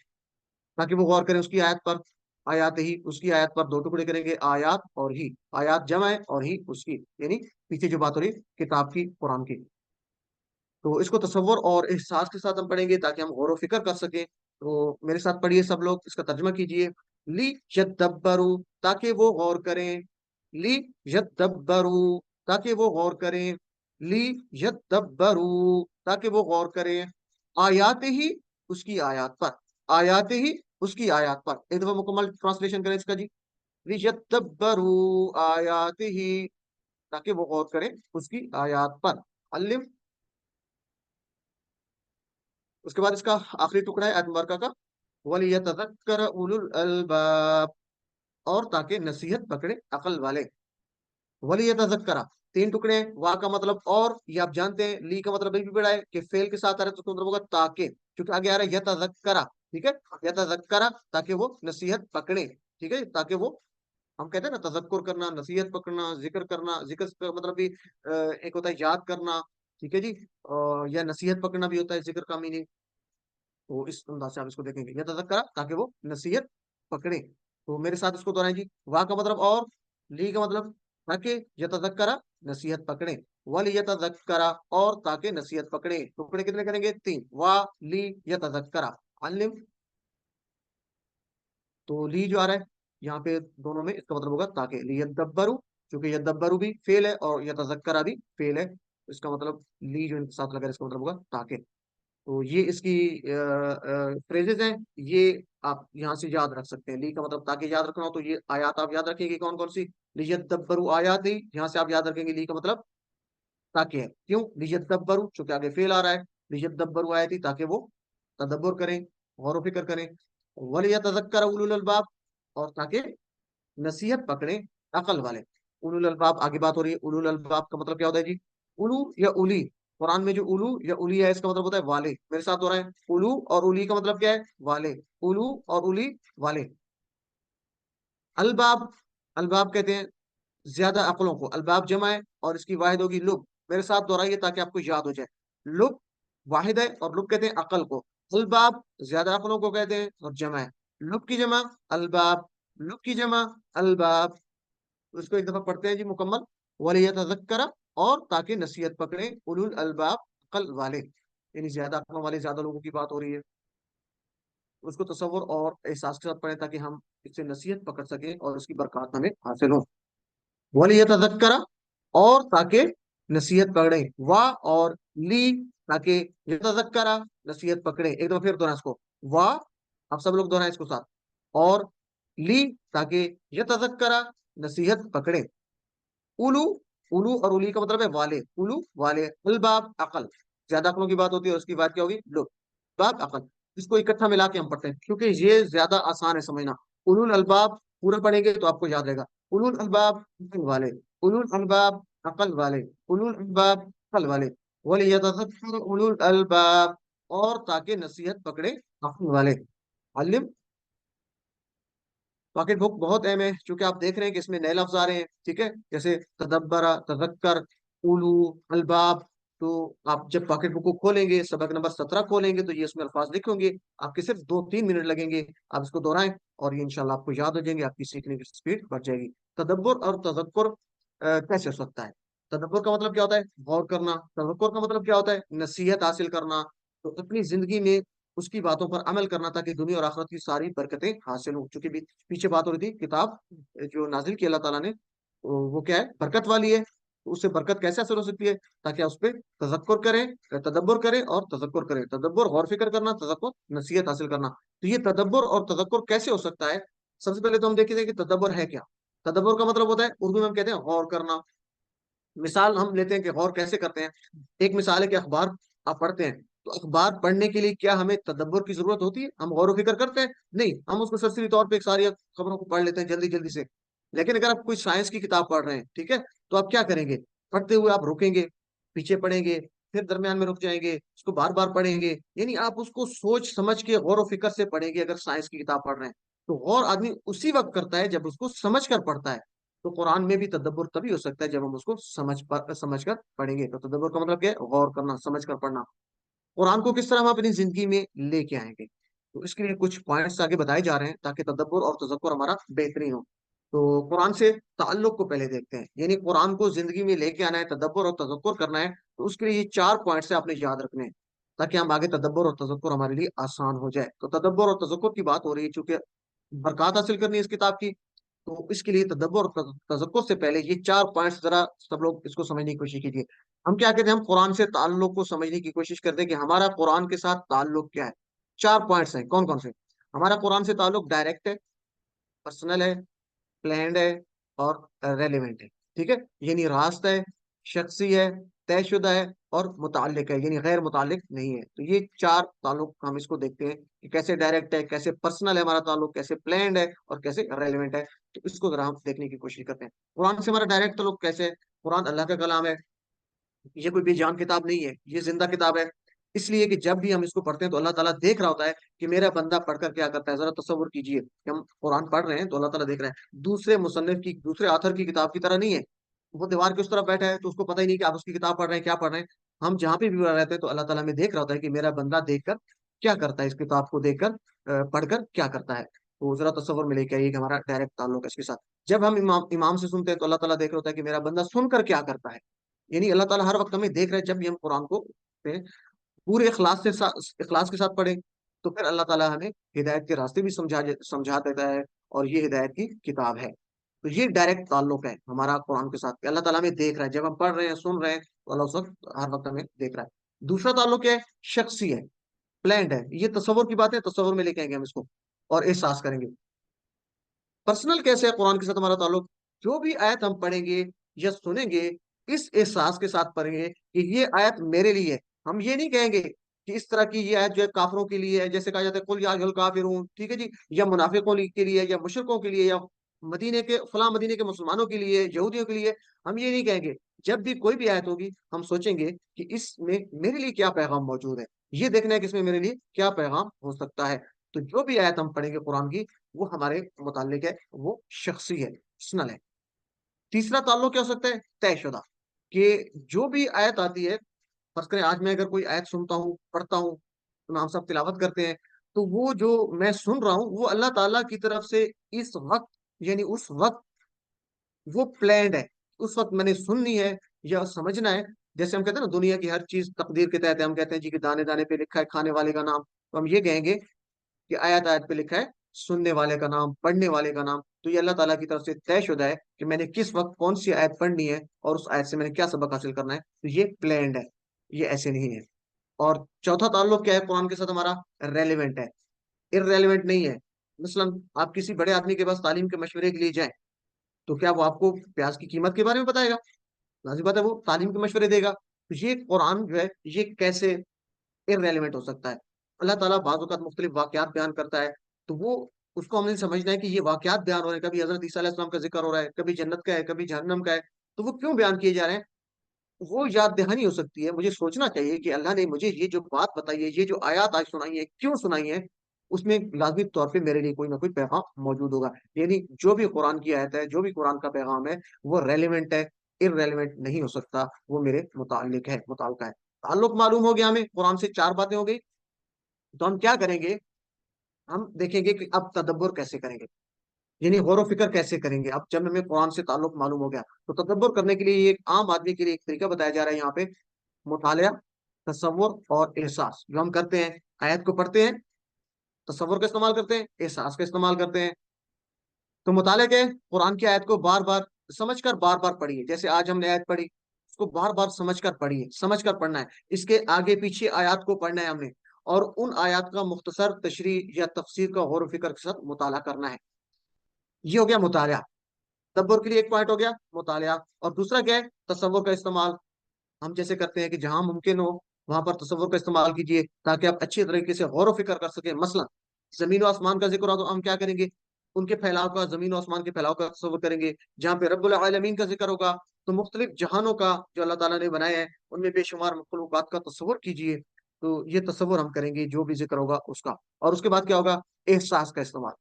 ताकि वो गौर करें उसकी आयत पर। आयात ही, उसकी आयत पर दो टुकड़े करेंगे, आयात और ही। आयात जमा है और ही उसकी, यानी पीछे जो बात हो रही किताब की, कुरान की। तो इसको तसव्वुर और एहसास के साथ हम पढ़ेंगे ताकि हम गौर व फिक्र कर सकें। तो मेरे साथ पढ़िए सब लोग, इसका तर्जुमा कीजिए। ली यदब्बरू, ताकि वो गौर करें। ली यदब्बरू, ताकि वो गौर करें। ली यदब्बरू, ताकि वो गौर करें। आयात ही, उसकी आयत पर। आयात ही, उसकी आयत पर। एक दफा मुकम्मल ट्रांसलेशन करें इसका जी। ली यदब्बरू आयात ही, ताकि वो गौर करें उसकी आयत पर। अल्लिम, उसके बाद इसका आखिरी टुकड़ा है आयत मुबारका का, वलियतज़क्कर उलुल अलबाब, और ताकि नसीहत पकड़े अकल वाले। वलियतज़क्करा, तीन टुकड़े हैं, वाह का मतलब और, ये आप जानते हैं। ली का मतलब भी बड़ा है कि फेल के साथ आ रहा है तो उसका मतलब होगा ताकि, क्योंकि आगे आ रहा है यतज़क्करा, ठीक है, यतज़क्करा, ताकि वो नसीहत पकड़े, ठीक है, ताकि वो, हम कहते हैं ना तजक्कुर करना, नसीहत पकड़ना, जिक्र करना, जिक्र का मतलब भी एक होता है याद करना, ठीक है जी, या नसीहत पकड़ना भी होता है जिक्र का मीनिंग। तो इस अंदाज से आप इसको देखेंगे, यह तज़क्करा, ताकि वो नसीहत पकड़े। तो मेरे साथ इसको दोहराएं जी। वाह का मतलब और, ली का मतलब ताकि, यतजक्करा नसीहत पकड़े, वल यतजक्करा और ताकि नसीहत पकड़े। टुकड़े कितने करेंगे? 3, वाह ली यतजक्करा। अल्लिम, तो ली जो आ रहा है यहाँ पे दोनों में, इसका मतलब होगा ताकि। ली यदब्बरू, क्योंकि यदब्बरू भी फेल है और यतजक्करा भी फेल है, तो इसका मतलब ली जो इनके साथ लगा है, इसका मतलब होगा ताकि। तो ये इसकी फ्रेजेस हैं, ये आप यहाँ से याद रख सकते हैं। ली का मतलब ताकि याद रखना हो तो ये आयत आप याद रखेंगे कौन कौन सी, लियद्दब्बरू आयात ही, यहाँ से आप याद रखेंगे ली का मतलब ताकि है। क्यों? लियद्दब्बरू, चूंकि आगे फेल आ रहा है, लियद्दब्बरू आयत ही, ताकि वो तदब्बर करें, गौर व फिक्र करें। वलियतज़क्कर उलुल अलबाब, और ताकि नसीहत पकड़े अकल वाले। उलुल अलबाब, आगे बात हो रही है। उलुल अलबाब का मतलब क्या होता है जी? उलू या उली, कुरान में जो उलू या उली है इसका मतलब होता है वाले। मेरे साथ हो रहा है, उलू और उली का मतलब क्या है? वाले। उलू और उली, वाले। अलबाब, अलबाब कहते हैं ज्यादा अकलों को। अलबाब जमा है और इसकी वाहिद होगी लुब। मेरे साथ दोहराइए ताकि आपको याद हो जाए। लुब वाहिद है और लुब कहते हैं अकल को। अलबाब ज्यादा अकलों को कहते हैं और जमा है। लुब की जमा अलबाब, लुब की जमा अलबाब। तो इसको एक दफा पढ़ते हैं जी मुकम्मल। वलियतज़क्करा, और ताकि नसीहत पकड़े, उलुल अलबाब, अकल वाले, यानी ज्यादा अकलों वाले, ज्यादा लोगों की बात हो रही है। उसको तसव्वुर और एहसास के साथ पढ़े ताकि हम इससे नसीहत पकड़ सके और उसकी बरकत हमें हासिल हो। वलियतज़क्करा, और ताकि नसीहत पकड़े, वाह और ली, ताकि यतज़क्करा नसीहत पकड़े। एक दफा फिर दोहराएं इसको। वाह, आप सब लोग दोहराएं इसको साथ, और ली ताकि यतज़क्करा नसीहत पकड़े। उलू, उलू और उली का मतलब है वाले। उलू वाले, अलबाब अकल, ज्यादा अकलों की बात होती है, उसकी बात क्या होगी? लो, बाब अकल। इसको इकट्ठा मिला के हम पढ़ते हैं क्योंकि ये ज्यादा आसान है समझना। उलुल अलबाब पूरा पढ़ेंगे तो आपको याद रहेगा। उलुल अलबाब अकल वाले, उलुल अलबाब अकल वाले, उलुल अलबाब अकल वाले। वलियतज़क्कर उलुल अलबाब, और ताकि नसीहत पकड़े अकल वाले। अल्लिम, पॉकेट बुक बहुत अहम है, क्योंकि आप देख रहे हैं कि इसमें नए लफ्ज आ रहे हैं, ठीक है, जैसे तदब्बरा, तजक्कर, उलू, अलबाब। तो आप जब पॉकेट बुक को खोलेंगे, सबक नंबर 17 खोलेंगे, तो ये इसमें अल्फाज लिखे होंगे। आपके सिर्फ 2-3 मिनट लगेंगे, आप इसको दोहराएं और ये इंशाल्लाह आपको याद हो जाएंगे, आपकी सीखने की स्पीड बढ़ जाएगी। तदब्बर और तजक्कुर कैसे हो सकता है? तदब्बर का मतलब क्या होता है? गौर करना। तजक्कुर का मतलब क्या होता है? नसीहत हासिल करना। तो अपनी जिंदगी में उसकी बातों पर अमल करना ताकि दुनिया और आखिरत की सारी बरकतें हासिल हो। चूंकि पीछे बात हो रही थी, किताब जो नाजिल की अल्लाह ताला ने, वो क्या है? बरकत वाली है। तो उससे बरकत कैसे हासिल हो सकती है? ताकि आप उस पर तजक्कुर करें, तदब्बर करें और तजक्कुर करें। तदब्बर गौर फिक्र करना, तजक्कुर नसीहत हासिल करना। तो ये तदब्बर और तजक्कुर कैसे हो सकता है? सबसे पहले तो हम देखेंगे कि तदब्बर है क्या। तदब्बर का मतलब होता है, उर्दू में हम कहते हैं गौर करना। मिसाल हम लेते हैं कि गौर कैसे करते हैं। एक मिसाल है कि अखबार आप पढ़ते हैं, तो अखबार पढ़ने के लिए क्या हमें तदब्बर की जरूरत होती है? हम गौर व फिक्र करते हैं? नहीं, हम उसको सरसरी तौर पे एक सारी खबरों को पढ़ लेते हैं जल्दी जल्दी से। लेकिन अगर आप कोई साइंस की किताब पढ़ रहे हैं, ठीक है, तो आप क्या करेंगे? पढ़ते हुए आप रुकेंगे, पीछे पढ़ेंगे, फिर दरमियान में रुक जाएंगे, उसको बार बार पढ़ेंगे, यानी आप उसको सोच समझ के गौर व फिक्र से पढ़ेंगे अगर साइंस की किताब पढ़ रहे हैं। तो गौर आदमी उसी वक्त करता है जब उसको समझ कर पढ़ता है। तो कुरान में भी तदब्बर तभी हो सकता है जब हम उसको समझ कर पढ़ेंगे। तो तदब्बर का मतलब क्या है? गौर करना, समझ कर पढ़ना। कुरान को किस तरह हम अपनी जिंदगी में लेके आएंगे, तो इसके लिए कुछ पॉइंट्स आगे बताए जा रहे हैं ताकि तदब्बर और तजक्कुर हमारा बेहतरीन हो। तो कुरान से ताल्लुक को पहले देखते हैं, यानी कुरान को जिंदगी में लेके आना है, तदब्बर और तजक्कुर करना है, तो उसके लिए ये 4 पॉइंट्स है आपने याद रखने हैं, ताकि हम आगे तदब्बर और तजक्कुर हमारे लिए आसान हो जाए। तो तदब्बर और तजक्कुर की बात हो रही है, चूंकि बरकत हासिल करनी है इस किताब की, तो इसके लिए तदब्बर और तजक्कुर से पहले ये 4 पॉइंट्स जरा सब लोग इसको समझने की कोशिश कीजिए। हम क्या कहते हैं? हम कुरान से ताल्लुक को समझने की कोशिश करते हैं कि हमारा कुरान के साथ ताल्लुक क्या है। 4 पॉइंट्स हैं, कौन कौन से? हमारा कुरान से ताल्लुक डायरेक्ट है, पर्सनल है, प्लान्ड है और रेलिवेंट है। ठीक है, यानी रास्त है, शख्सी है, तयशुदा है और मुतालिक है, यानी गैर मुतालिक नहीं है। तो ये 4 ताल्लुक हम इसको देखते हैं कि कैसे डायरेक्ट है, कैसे पर्सनल है हमारा ताल्लुक, कैसे प्लान्ड है और कैसे रेलिवेंट है। तो इसको जरा हम देखने की कोशिश करते हैं। कुरान से हमारा डायरेक्ट ताल्लुक कैसे है? कुरान अल्लाह का कलाम है, ये कोई बेजान किताब नहीं है, ये जिंदा किताब है। इसलिए कि जब भी हम इसको पढ़ते हैं तो अल्लाह ताला देख रहा होता है कि मेरा बंदा पढ़कर क्या करता है। जरा तसव्वुर कीजिए कि हम कुरान पढ़ रहे हैं तो अल्लाह ताला देख रहा है। दूसरे मुसन्निफ की, दूसरे आथर की किताब की तरह नहीं है। वो दीवार के उस तरफ बैठा है तो उसको पता ही नहीं कि आप उसकी किताब पढ़ रहे हैं, क्या पढ़ रहे हैं। हम जहाँ पे भी रहते हैं तो अल्लाह ताला में देख रहा होता है कि मेरा बंदा देखकर क्या करता है, इस किताब को देखकर पढ़कर क्या करता है। तो जरा तसव्वुर में लेके आइए कि हमारा डायरेक्ट ताल्लुक है इसके साथ। जब हम इमाम इमाम से सुनते हैं तो अल्लाह ताला देख रहा होता है कि मेरा बंदा सुनकर क्या करता है। यानी अल्लाह ताला हर वक्त हमें देख रहा है। जब भी हम कुरान को पढ़ते हैं, पूरे इखलास के साथ पढ़े, तो फिर अल्लाह ताला हमें हिदायत के रास्ते भी समझा देता है। और ये हिदायत की किताब है। तो ये डायरेक्ट ताल्लुक है हमारा कुरान के साथ कि अल्लाह ताला हमें देख रहा है। जब हम पढ़ रहे हैं, सुन रहे हैं, तो अल्लाह उस वक्त हर वक्त हमें देख रहा है। दूसरा ताल्लुक है, शख्सी है, प्लान्ड है। ये तसव्वुर की बात है, तसव्वुर में लेके आएंगे हम इसको और एहसास करेंगे। पर्सनल कैसे है कुरान के साथ हमारा ताल्लुक? जो भी आयत हम पढ़ेंगे या सुनेंगे, इस एहसास के साथ पढ़ेंगे कि ये आयत मेरे लिए है। हम ये नहीं कहेंगे कि इस तरह की ये आयत जो है काफिरों के लिए है, जैसे कहा जाता है कुल या अय्युहल काफिरून, ठीक है जी, या मुनाफिकों के लिए, या मुशरिकों के लिए, या मदीने के मुसलमानों के लिए, यहूदियों के लिए। हम ये नहीं कहेंगे। जब भी कोई भी आयत होगी, हम सोचेंगे कि इसमें मेरे लिए क्या पैगाम मौजूद है। ये देखना है कि इसमें मेरे लिए क्या पैगाम हो सकता है। तो जो भी आयत हम पढ़ेंगे कुरान की, वो हमारे मुतालिक है, वो शख्सी है, पर्सनल है। तीसरा ताल्लुक क्या हो सकता है? तयशुदा। कि जो भी आयत आती है, फर्ज करें आज मैं अगर कोई आयत सुनता हूँ, पढ़ता हूँ, इमाम साहब तिलावत करते हैं, तो वो जो मैं सुन रहा हूँ, वो अल्लाह ताला की तरफ से इस वक्त, यानी उस वक्त वो प्लान्ड है। उस वक्त मैंने सुननी है या समझना है। जैसे हम कहते हैं ना, दुनिया की हर चीज तकदीर के तहत है। हम कहते हैं जी कि दाने दाने पे लिखा है खाने वाले का नाम, तो हम ये कहेंगे कि आयत आयत पे लिखा है सुनने वाले का नाम, पढ़ने वाले का नाम। तो ये अल्लाह ताला की तरफ से तयशुदा है कि मैंने किस वक्त कौन सी आयत पढ़नी है और उस आयत से मैंने क्या सबक हासिल करना है। तो ये प्लान्ड है, ये ऐसे नहीं है। और चौथा ताल्लुक क्या है कुरान के साथ हमारा? रेलिवेंट है, इररेलेवेंट नहीं है। मसलन आप किसी बड़े आदमी के पास तालीम के मशवरे के लिए जाएं, तो क्या वो आपको प्याज की कीमत के बारे में बताएगा? लाजिम बात है, वो तालीम के मशवरे देगा। तो ये कुरान जो है, ये कैसे इररेलेवेंट हो सकता है? अल्लाह ताला बाज़ औक़ात मुख्तलिफ वाक़यात बयान करता है, तो वो उसको हमने समझना है कि ये वाक़यात बयान हो रहे हैं। कभी हज़रत ईसा अलैहिस्सलाम का ज़िक्र हो रहा है, कभी जन्नत का है, कभी जहन्नम का है। तो वो क्यों बयान किए जा रहे हैं? वो याद दहानी हो सकती है। मुझे सोचना चाहिए कि अल्लाह ने मुझे ये जो बात बताई है, ये जो आयत आज सुनाई है, क्यों सुनाई है? उसमें लाज़मी तौर पे मेरे लिए कोई ना कोई पैगाम मौजूद होगा। यानी जो भी कुरान की आयत है, जो भी कुरान का पैगाम है, वो रेलेवेंट है, इर्रेलेवेंट नहीं हो सकता। वो मेरे मुताल्लिक है, मुताल्लिका है। ताल्लुक मालूम हो गया हमें, कुरान से 4 बातें हो गई। तो हम क्या करेंगे? हम देखेंगे कि अब तदब्बर कैसे करेंगे, यानी गौर व फिक्र कैसे करेंगे। अब जब हमें कुरान से ताल्लुक मालूम हो गया, तो तदब्बर करने के लिए ये एक आम आदमी के लिए एक तरीका बताया जा रहा है यहाँ पे। मुतालिया, तसव्वुर और एहसास जो हम करते हैं, आयत को पढ़ते हैं, तसव्वुर का इस्तेमाल करते हैं, एहसास का इस्तेमाल करते हैं। तो मुतालिया क्या है? कुरान की आयत को बार बार समझ कर बार बार पढ़िए। जैसे आज हमने आयत पढ़ी, उसको बार बार समझ कर पढ़िए, समझ कर पढ़ना है। इसके आगे पीछे आयत को पढ़ना है हमने, और उन आयत का मुख्तसर तशरीह या तफसीर का गौर व फिक्र के साथ मुताला करना है। ये हो गया मुतालिया। तदब्बर के लिए एक पॉइंट हो गया मुतालिया। और दूसरा क्या है? तसव्वुर का इस्तेमाल। हम जैसे करते हैं कि जहां मुमकिन हो वहां पर तसव्वुर का इस्तेमाल कीजिए, ताकि आप अच्छी तरीके से गौर व फिक्र कर सकें। मसलन जमीन और आसमान का जिक्र हो, तो हम क्या करेंगे? उनके फैलाव का, जमीन और आसमान के फैलाव का तसव्वुर करेंगे। जहाँ पे रब्बुल आलमीन का जिक्र होगा, तो मुख्तलिफ जहानों का जो अल्लाह ताला ने बनाया है, उनमें बेशुमार मखलूकात का तसव्वुर कीजिए। तो ये तसव्वुर हम करेंगे जो भी जिक्र होगा उसका। और उसके बाद क्या होगा? एहसास का इस्तेमाल।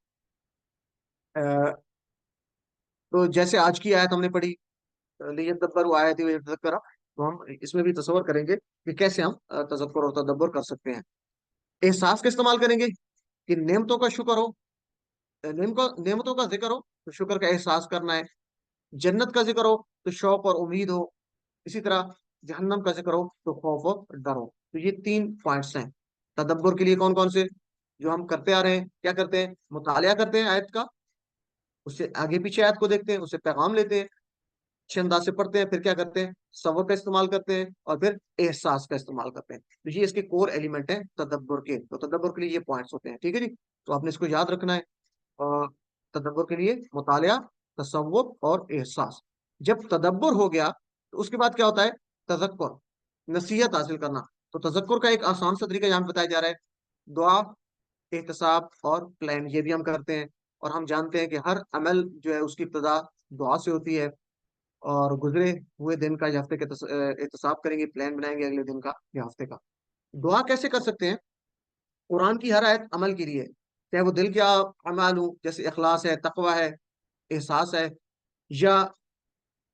तो जैसे आज की आयत हमने पढ़ी, लियदब्बरू आयati व यतज़क्करा, तो हम इसमें भी तसव्वुर करेंगे कि कैसे हम तज़क्कुर और तदब्बर कर सकते हैं। एहसास का इस्तेमाल करेंगे कि नेमतों का शुक्र हो, नेमतों का जिक्र हो तो शुक्र का एहसास करना है। जन्नत का जिक्र हो तो शौक और उम्मीद हो। इसी तरह जहन्नम का जिक्र हो तो खौफ और डर हो। तो ये 3 पॉइंट्स हैं तदब्बर के लिए। कौन कौन से? जो हम करते आ रहे हैं, क्या करते हैं? मुतालिया करते हैं आयत का, उससे आगे पीछे आयत को देखते हैं, उससे पैगाम लेते हैं, अच्छे अंदाज से पढ़ते हैं, फिर क्या करते हैं? सब्र का इस्तेमाल करते हैं, और फिर एहसास का इस्तेमाल करते हैं। तो ये इसके कोर एलिमेंट है तदब्बर के। तो तदब्बर के लिए ये पॉइंट्स होते हैं, ठीक है जी। तो आपने इसको याद रखना है। और तदब्बर के लिए मुतालिया, तसव्वुर और एहसास। जब तदब्बर हो गया, तो उसके बाद क्या होता है? तज़क्कुर, नसीहत हासिल करना। तो तज़क्कुर का एक आसान सा तरीका यहाँ पे बताया जा रहा है। दुआ, एहतसाब और प्लान, ये भी हम करते हैं। और हम जानते हैं कि हर अमल जो है उसकी इब्तिदा दुआ से होती है। और गुजरे हुए दिन का या हफ्ते का एहतसाब करेंगे, प्लान बनाएंगे अगले दिन का या हफ्ते का। दुआ कैसे कर सकते हैं? कुरान की हर आयत अमल के लिए है। चाहे वो दिल का अमाल हो, जैसे इखलास है, तकवा है, एहसास है, या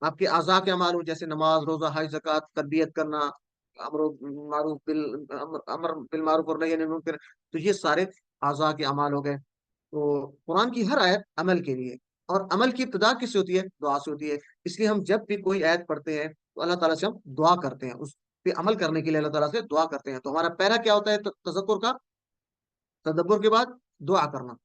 आपके आज़ा के अमाल हो, जैसे नमाज, रोजा, हज, ज़कात, तरबियत करना, अमर मारूफ बिल अमर अमर बिल मारूफ और नही अनिल मुनकर। तो ये सारे आज़ा के अमाल हो गए। तो कुरान की हर आयत अमल के लिए, और अमल की इब्तिदा किससे होती है? दुआ से होती है। इसलिए हम जब भी कोई आयत पढ़ते हैं तो अल्लाह ताला से हम दुआ करते हैं, उस पे अमल करने के लिए अल्लाह ताला से दुआ करते हैं। तो हमारा पहला क्या होता है तजक्कुर का? तदब्बर के बाद दुआ करना।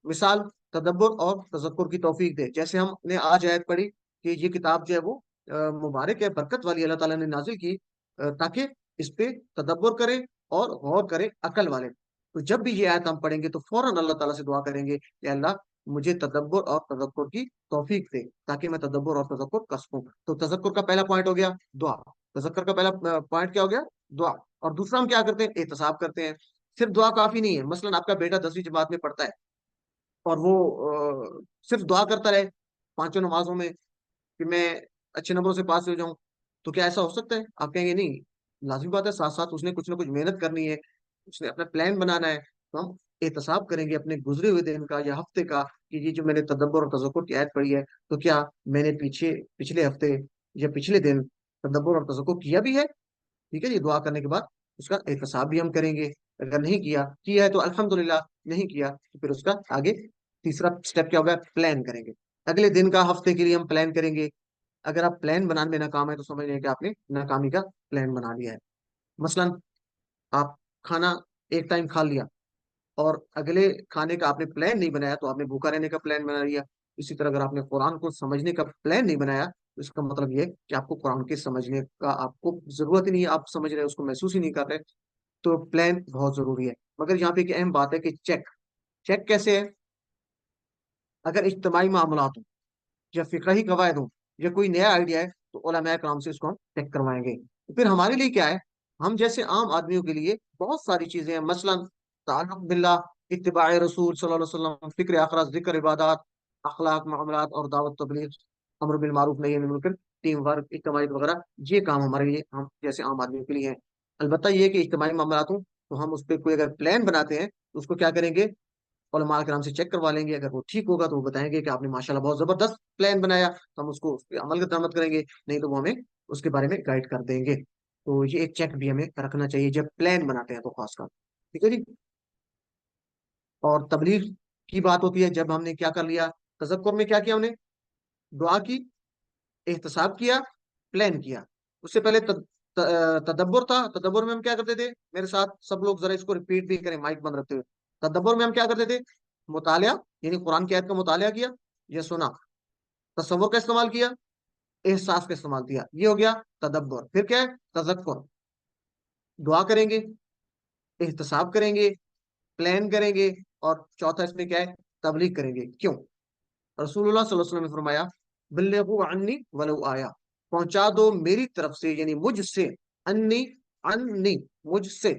मिसाल, तदब्बर और तजक्कुर की तौफीक दे। जैसे हमने आज आयत पढ़ी कि ये किताब जो है वो मुबारक है, बरकत वाली अल्लाह ताला ने नाजिल की, ताकि इस पे तदब्बर करें और गौर करें अकल वाले। तो जब भी ये आयत हम पढ़ेंगे तो फौरन अल्लाह ताला से दुआ करेंगे कि अल्लाह मुझे तदब्बर और तजक्कुर की तौफीक दे, ताकि मैं तदब्बर और तजक्कुर कर सकूं। तो तजक्कुर का पहला पॉइंट हो गया दुआ। तजक्कुर का पहला पॉइंट क्या हो गया? दुआ। और दूसरा हम क्या करते हैं? एहतसाब करते हैं। सिर्फ दुआ काफी नहीं है। मसलन आपका बेटा 10वीं जमात में पढ़ता है और वो सिर्फ दुआ करता रहे पांचों नमाजों में कि मैं अच्छे नंबरों से पास हो जाऊं, तो क्या ऐसा हो सकता है? आप कहेंगे नहीं। लाजमी बात है, साथ साथ उसने कुछ ना कुछ मेहनत करनी है, उसने अपना प्लान बनाना है। तो हम एहतसाब करेंगे अपने गुजरे हुए दिन का या हफ्ते का, कि ये जो मैंने तदब्बर और तज़क्कुर की आयत पढ़ी है, तो क्या मैंने पिछले हफ्ते या पिछले दिन तदब्बर और तज़क्कुर किया भी है? ठीक है, ये दुआ करने के बाद उसका एहतसाब भी हम करेंगे। अगर नहीं किया है तो अल्हम्दुलिल्लाह, नहीं किया तो फिर उसका आगे तीसरा स्टेप क्या होगा? प्लान करेंगे। अगले दिन का, हफ्ते के लिए हम प्लान करेंगे। अगर आप प्लान बनाने में नाकाम है तो समझ लें कि आपने नाकामी का प्लान बना लिया है। मसलन आप खाना एक टाइम खा लिया और अगले खाने का आपने प्लान नहीं बनाया, तो आपने भूखा रहने का प्लान बना लिया। इसी तरह अगर आपने कुरान को समझने का प्लान नहीं बनाया, तो इसका मतलब ये है कि आपको कुरान के समझने का आपको जरूरत ही नहीं है, आप समझ रहे हैं उसको, महसूस ही नहीं कर रहे। तो प्लान बहुत जरूरी है। मगर यहाँ पे एक अहम बात है कि चेक। चेक कैसे है? अगर इज्तिमाई मामलात हो या फिqही कवायद हो या कोई नया आइडिया है, तो उलमाए कराम से इसको हम चेक करवाएंगे। तो फिर हमारे लिए क्या है? हम जैसे आम आदमियों के लिए बहुत सारी चीजें हैं। मसलन ताल्लुक बिल्लाह, इत्तिबा रसूल सल्लल्लाहु अलैहि वसल्लम, फिक्र आखिरत, जिक्र इबादत, अखलाक मामलात और दावत तबलीग, अमर बिल मारूफ नही अनिल मुनकर, टीम वर्क, इज्तिमाई वगैरह, ये काम हमारे लिए, हम जैसे आम आदमियों के लिए है। अलबत्ता ये है कि इज्तिमाई मामलात हो तो हम उस पर कोई अगर प्लान बनाते हैं तो उसको क्या करेंगे? उलमा कराम से चेक करवा लेंगे। अगर वो ठीक होगा तो वो बताएंगे कि आपने माशाल्लाह बहुत जबरदस्त प्लान बनाया, तो हम उसको उस पर अमल की दरामद करेंगे। नहीं तो वो हमें उसके बारे में गाइड कर देंगे। तो ये एक चेक भी हमें रखना चाहिए जब प्लान बनाते हैं तो खासकर। ठीक है जी। और तबलीग की बात होती है जब हमने क्या कर लिया? तजक्कुर में क्या किया हमने? दुआ की, एहतसाब किया, प्लान किया। उससे पहले तदब्बर था। तदब्बर में हम क्या करते थे? मेरे साथ सब लोग जरा इसको रिपीट भी करें माइक बंद रखते हुए। तदब्बर में हम क्या करते थे? मुतालिया, यानी कुरान की आयत का मुतालिया किया या सुना। तसव्वुर का इस्तेमाल किया, एहसास का इस्तेमाल किया, ये हो गया तदब्बर। फिर क्या है? तजक्कुर। दुआ करेंगे, एहतसाब करेंगे, प्लान करेंगे, और चौथा इसमें क्या है? तबलीग करेंगे। क्यों? रसूलुल्लाह सल्लल्लाहु अलैहि वसल्लम ने फरमाया, बल्लिगु अन्नी वलौ आया, पहुंचा दो मेरी तरफ से, यानी मुझसे, अन्नी, अन्नी, मुझसे,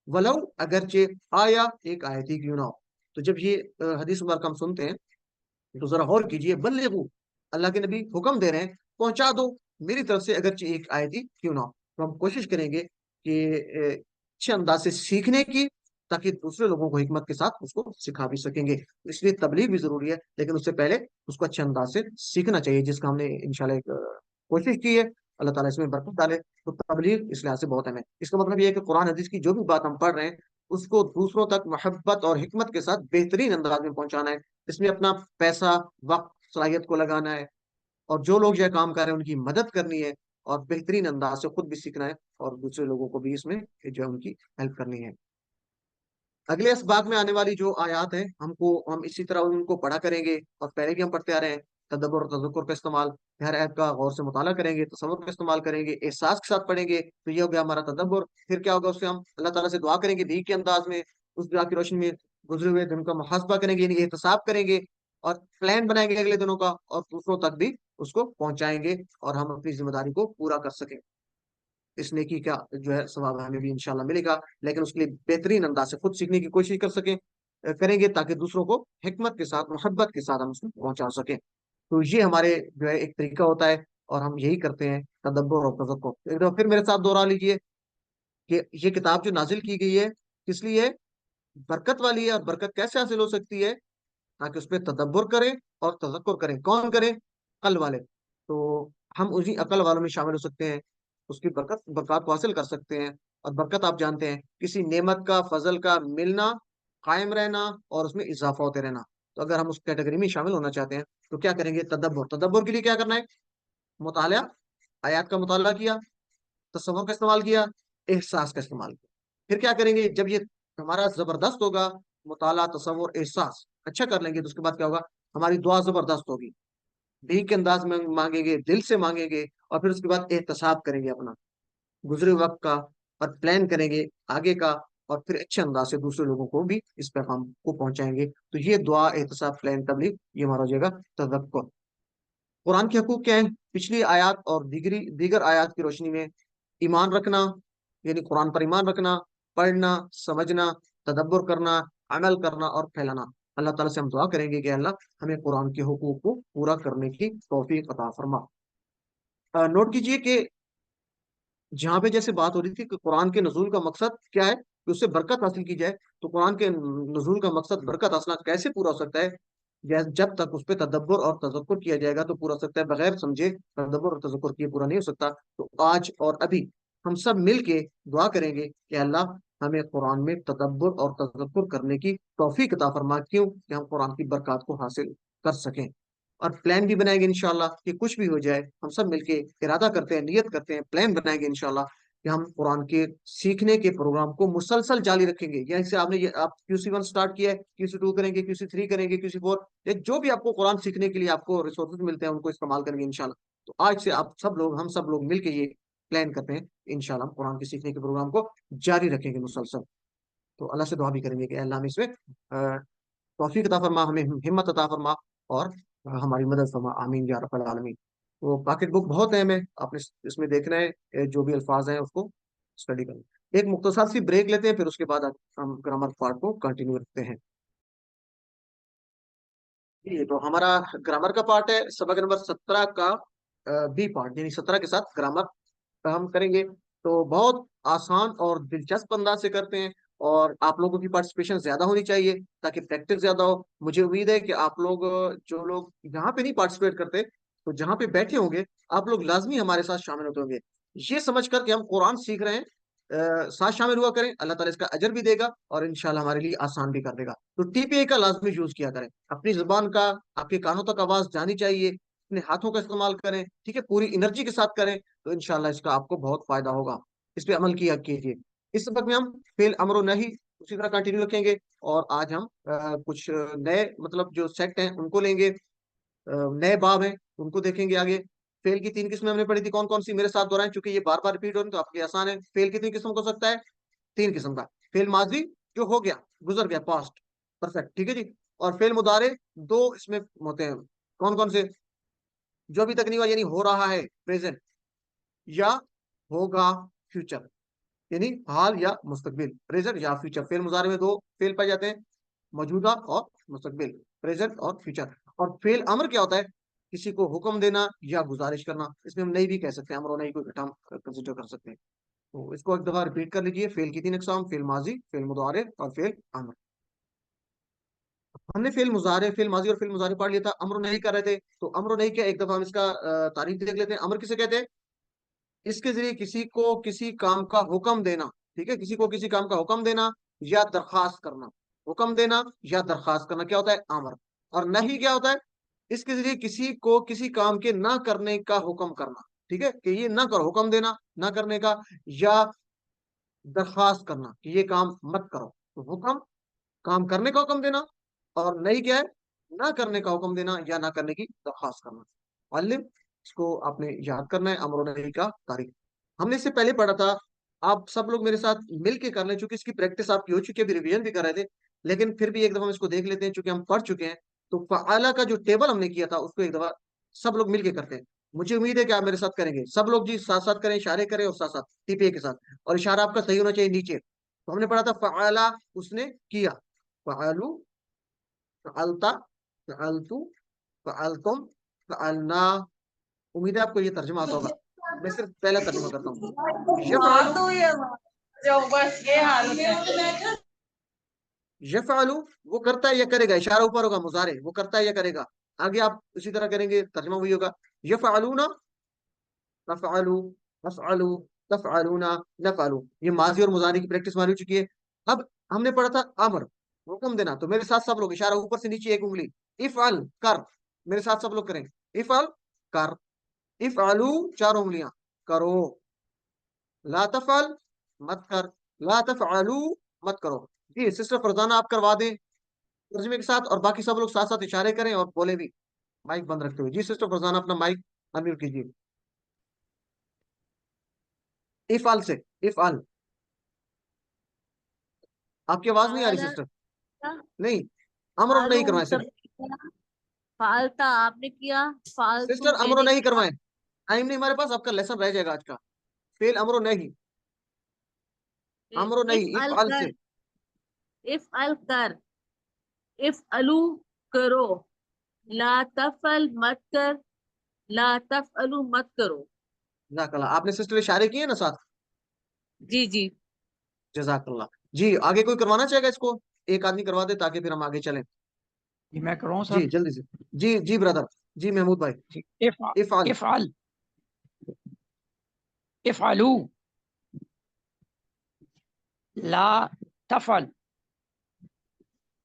वलौ, अगरचे, आया, एक आयत ही क्यों ना हो। तो जब ये हदीस मुबारक हम सुनते हैं तो जरा गौर कीजिए। बल्लिगु, अल्लाह के नबी हुक्म दे रहे हैं, पहुंचा दो मेरी तरफ से अगरचे एक आयत ही क्यों ना हो। तो हम कोशिश करेंगे कि अच्छे अंदाज से सीखने की, ताकि दूसरे लोगों को हिकमत के साथ उसको सिखा भी सकेंगे। इसलिए तबलीग भी जरूरी है, लेकिन उससे पहले उसको अच्छे अंदाज से सीखना चाहिए, जिसका हमने इंशाल्लाह एक कोशिश की है। अल्लाह ताला इसमें बरकत डाले। तो तबलीग इस लिहाज से बहुत अहम है। इसका मतलब ये है कि कुरान हदीस की जो भी बात हम पढ़ रहे हैं, उसको दूसरों तक मोहब्बत और हिकमत के साथ बेहतरीन अंदाज में पहुंचाना है। इसमें अपना पैसा, वक्त, सलाहियत को लगाना है, और जो लोग यह काम कर रहे हैं उनकी मदद करनी है, और बेहतरीन अंदाज से खुद भी सीखना है, और दूसरे लोगों को भी इसमें जो है उनकी हेल्प करनी है। अगले इसबाग में आने वाली जो आयात हैं, हम इसी तरह उनको पढ़ा करेंगे, और पहले भी हम पढ़ते आ रहे हैं। तदब्बर और तज़क्कुर का इस्तेमाल, हर आयत का गौर से मुताला करेंगे, तसव्वुर का इस्तेमाल करेंगे, एहसास के साथ पढ़ेंगे, तो ये हो गया हमारा तदब्बर। फिर क्या होगा? उससे हम अल्लाह ताला से दुआ करेंगे भी के अंदाज में, उस दुआ की रोशनी में गुजरे हुए दिन का मुहासबा करेंगे, यानी एहतसाब करेंगे, और प्लान बनाएंगे अगले दिनों का, और दूसरों तक भी उसको पहुंचाएंगे, और हम अपनी जिम्मेदारी को पूरा कर सकें। इस नेकी का जो है सवाब हमें भी इंशाल्लाह मिलेगा, लेकिन उसके लिए बेहतरीन अंदाज से खुद सीखने की कोशिश करेंगे, ताकि दूसरों को हिकमत के साथ, मोहब्बत के साथ हम उसको पहुंचा सकें। तो ये हमारे जो है एक तरीका होता है, और हम यही करते हैं, तदब्बर और तफक्कुर। एक दफा फिर मेरे साथ दोहरा लीजिए कि ये किताब जो नाजिल की गई है किस लिए है? बरकत वाली है। और बरकत कैसे हासिल हो सकती है? ताकि उस पर तदब्बर करें और तफक्कुर करें। कौन करें? अकल वाले। तो हम उसी अकल वालों में शामिल हो सकते हैं, उसकी बरकत को हासिल कर सकते हैं। और बरकत आप जानते हैं, किसी नेमत का, फजल का मिलना कायम रहना और उसमें इजाफा होते रहना। तो अगर हम उस कैटेगरी में शामिल होना चाहते हैं तो क्या करेंगे? तदब्बर। तदब्बर के लिए क्या करना है? मुताला, आयत का मुताला किया, तसव्वुर का इस्तेमाल किया, एहसास का इस्तेमाल किया। फिर क्या करेंगे? जब ये हमारा जबरदस्त होगा, मुताला, तसव्वुर, एहसास अच्छा कर लेंगे, तो उसके बाद क्या होगा? हमारी दुआ जबरदस्त होगी, भीख के अंदाज में मांगेंगे, दिल से मांगेंगे, और फिर उसके बाद एहतसाब करेंगे अपना गुजरे वक्त का, और प्लान करेंगे आगे का, और फिर अच्छे अंदाज से दूसरे लोगों को भी इस पैगाम को पहुंचाएंगे। तो ये दुआ, एहतसाब, प्लान, तबलीग, ये हमारा हो जाएगा तदक्कुर। कुरान के हकूक क्या है? पिछली आयत और दीगर आयत की रोशनी में ईमान रखना, यानी कुरान पर ईमान रखना, पढ़ना, समझना, तदब्बर करना, अमल करना और फैलाना। अल्लाह ताला से हम दुआ करेंगे कि अल्लाह हमें कुरान के हुकूक को पूरा करने की तौफीक अता फरमा। नोट कीजिए कि जहाँ पे जैसे बात हो रही थी कि कुरान के नजूल का मकसद क्या है कि उससे बरकत हासिल की जाए, तो कुरान के नजूल का मकसद बरकत हासिल कैसे पूरा हो सकता है? जब तक उस पर तदब्बर और तजक्कुर किया जाएगा तो पूरा हो सकता है, बगैर समझे तदब्बर और तजक्कुर किए पूरा नहीं हो सकता। तो आज और अभी हम सब मिल के दुआ करेंगे कि अल्लाह हमें कुरान में तदब्बर और तजक्कुर करने की तौफीक अता फरमा, क्यों कि हम कुरान की बरकत को हासिल कर सकें। और प्लान भी बनाएंगे इंशाल्लाह कि कुछ भी हो जाए हम सब मिलके इरादा करते हैं, नियत करते हैं, प्लान बनाएंगे इंशाल्लाह कि हम कुरान के सीखने के प्रोग्राम को मुसलसल जारी रखेंगे। जैसे आपने ये आप QC 1 स्टार्ट किया है, QC 2 करेंगे, QC 3 करेंगे, QC 4, या जो भी आपको कुरान सीखने के लिए आपको रिसोर्सेज मिलते हैं उनको इस्तेमाल करेंगे इंशाल्लाह। तो आज से आप सब लोग, हम सब लोग मिलके ये प्लान करते हैं, इंशाल्लाह हम कुरान के सीखने के प्रोग्राम को जारी रखेंगे मुसलसल। तो अल्लाह से दुआ भी करेंगे कि अल्लाह हमें इसमें तौफीक अता फरमा, हमें हिम्मत अता फरमा, और हमारी मदद फरमा। आमीन या रब्बल आलमीन। तो पॉकेट बुक बहुत अहम है, आपने इसमें देखना है जो भी अल्फाज हैं उसको स्टडी करना। एक मुख्तसर सी ब्रेक लेते हैं, फिर उसके बाद हम ग्रामर पार्ट को कंटिन्यू रखते हैं। ये तो हमारा ग्रामर का पार्ट है, सबक नंबर 17 का बी पार्ट, यानी 17 के साथ ग्रामर हम करेंगे। तो बहुत आसान और दिलचस्प अंदाज से करते हैं, और आप लोगों की पार्टिसिपेशन ज्यादा होनी चाहिए ताकि प्रैक्टिस ज्यादा हो। मुझे उम्मीद है कि आप लोग, जो लोग यहाँ पे नहीं पार्टिसिपेट करते, तो जहाँ पे बैठे होंगे आप लोग लाजमी हमारे साथ शामिल होते होंगे, ये समझ कर कि हम कुरान सीख रहे हैं। साथ शामिल हुआ करें, अल्लाह ताला इसका अजर भी देगा और इंशाल्लाह हमारे लिए आसान भी कर देगा। तो TPA का लाजमी यूज किया करें, अपनी जुबान का, आपके कानों तक आवाज जानी चाहिए, अपने हाथों का इस्तेमाल करें, ठीक है, पूरी एनर्जी के साथ करें, तो इंशाल्लाह इसका आपको बहुत फायदा होगा। इस पे अमल किया कीजिए। इस सबक में हम फेल, अमर और नहीं उसी तरह कंटिन्यू रखेंगे, और आज हम कुछ नए मतलब जो सेट हैं उनको लेंगे, नए बाब हैं उनको देखेंगे आगे। फेल की 3 किस्में हमने पढ़ी थी, कौन कौन सी? मेरे साथ दोहराएं, क्योंकि ये बार बार रिपीट हो रही है तो आपके आसान है। फेल कितनी किस्म को सकता है? 3 किस्म का। फेल माजी, जो हो गया, गुजर गया, पास्ट, परफेक्ट, ठीक है जी। और फेल मुदारे, दो इसमें होते हैं, कौन कौन से? जो अभी तक नहीं हुआ, यानी हो रहा है, प्रेजेंट, या होगा, फ्यूचर, यानी हाल या मुस्तकबिल, प्रेजेंट या फ्यूचर। फेल मुजारे में दो फेल पाए जाते हैं, मौजूदा और मुस्तकबिल, प्रेजेंट और फ्यूचर। और फेल अमर क्या होता है? किसी को हुक्म देना या गुजारिश करना, इसमें हम नहीं भी कह सकते हैं, अमर और नहीं को इकट्ठा हम कंसिडर कर सकते हैं। तो इसको एक दफा रिपीट कर लीजिए, फेल की 3 अकसाम: फेल माजी, फेल मुदारे और फेल अमर। हमने फेल मुजारे, फेल माजी और फेल मुजारे पढ़ लिया था, अमर नहीं कर रहे थे, तो अमर नहीं क्या, एक दफा हम इसका तारीफ देख लेते हैं। अमर किसे कहते हैं? इसके जरिए किसी को किसी काम का हुक्म देना, ठीक है, किसी को किसी काम का हुक्म देना या दरखास्त करना। हुक्म देना या दरखास्त करना क्या होता है? अमर। और नहीं क्या होता है? इसके जरिए किसी को किसी काम के ना करने का हुक्म करना, ठीक है, कि ये ना करो, हुक्म देना ना करने का, या दरखास्त करना कि ये काम मत करो। तो हुक्म, काम करने का हुक्म देना, और नहीं क्या है? ना करने का हुक्म देना या ना करने की दरखास्त करना। मालूम, इसको आपने याद करना है, अमर और नही का तारीख। हमने इससे पहले पढ़ा था, आप सब लोग मेरे साथ मिल के कर लें, चूंकि इसकी प्रैक्टिस आपकी हो चुकी है, अभी रिवीजन भी कर रहे थे, लेकिन फिर भी एक दफा हम इसको देख लेते हैं, चूंकि हम पढ़ चुके हैं। तो फ़आला का जो टेबल हमने किया था उसको एक दफा सब लोग मिल के करते हैं। मुझे उम्मीद है कि आप मेरे साथ करेंगे, सब लोग जी साथ साथ करें, इशारे करें, और साथ साथ TPA के साथ, और इशारा आपका सही होना चाहिए नीचे। तो हमने पढ़ा था फ़आला, उसने किया, फ़आलू, फ़अलता, फ़अलतू, फ़अलतुम, फ़अलना। उम्मीद है आपको ये तर्जुमा आता होगा, मैं सिर्फ पहला तर्जुमा करता हूँ। हाँ यफ़अलु, तो ये जो बस ये हालत है। यफ़अलु वो करता है या करेगा, इशारा ऊपर होगा, मुजारे वो करता है या करेगा। आगे आप उसी तरह करेंगे, तर्जुमा वही होगा। यफ़अलूना, तफ़अलु, तफ़अलु, तफ़अलूना, नफ़अलु। ये माजी और मुजारे की प्रैक्टिस मानी हो चुकी है। अब हमने पढ़ा था अमर, हुक्म देना। तो मेरे साथ सब लोग इशारा ऊपर से नीचे एक उंगली, इफ़अल कर, मेरे साथ सब लोग करें, इफ़अल कर, इफ़अलू चार उंगलियां, करो, ला तफ़अल मत कर, ला तफ़अलू मत करो। जी सिस्टर फरजाना आप करवा दें तर्जुमे के साथ, और बाकी सब लोग साथ साथ इशारे करें और बोले भी, माइक बंद रखते हुए। जी सिस्टर फरजाना अपना माइक अनम्यूट कीजिए, इफ़अल से, इफ़अल। आपकी आवाज नहीं आ रही फाल सिस्टर। नहीं, अमर फालू नहीं करवाएं सिर्फ, सबने किया, फालता आपने किया, फालतू सिस्टर अमरो मैंने नहीं किया। करवाएं, टाइम नहीं हमारे पास, आपका लेसन रह जाएगा आज का। फेल अमरो नहीं, अमरो इफ नहीं, अल इफ़अल कर, से। इफ अल कर, इफ अलू करो, ला तफल मत कर, ला तफअलू मत करो। जज़ाकल्लाह, आपने सिस्टर इशारे किए ना साथ, जी जी। जज़ाकल्लाह। जी आगे कोई करवाना चाहेगा इसको, एक आदमी करवा दे ताकि फिर हम आगे चलें। जी मैं करूँ जी सर। जल्दी से, जी जी ब्रदर, जी महमूद भाई। जी, इफ़अल, इफ़अल, इफ़अलू, ला तफ़अल,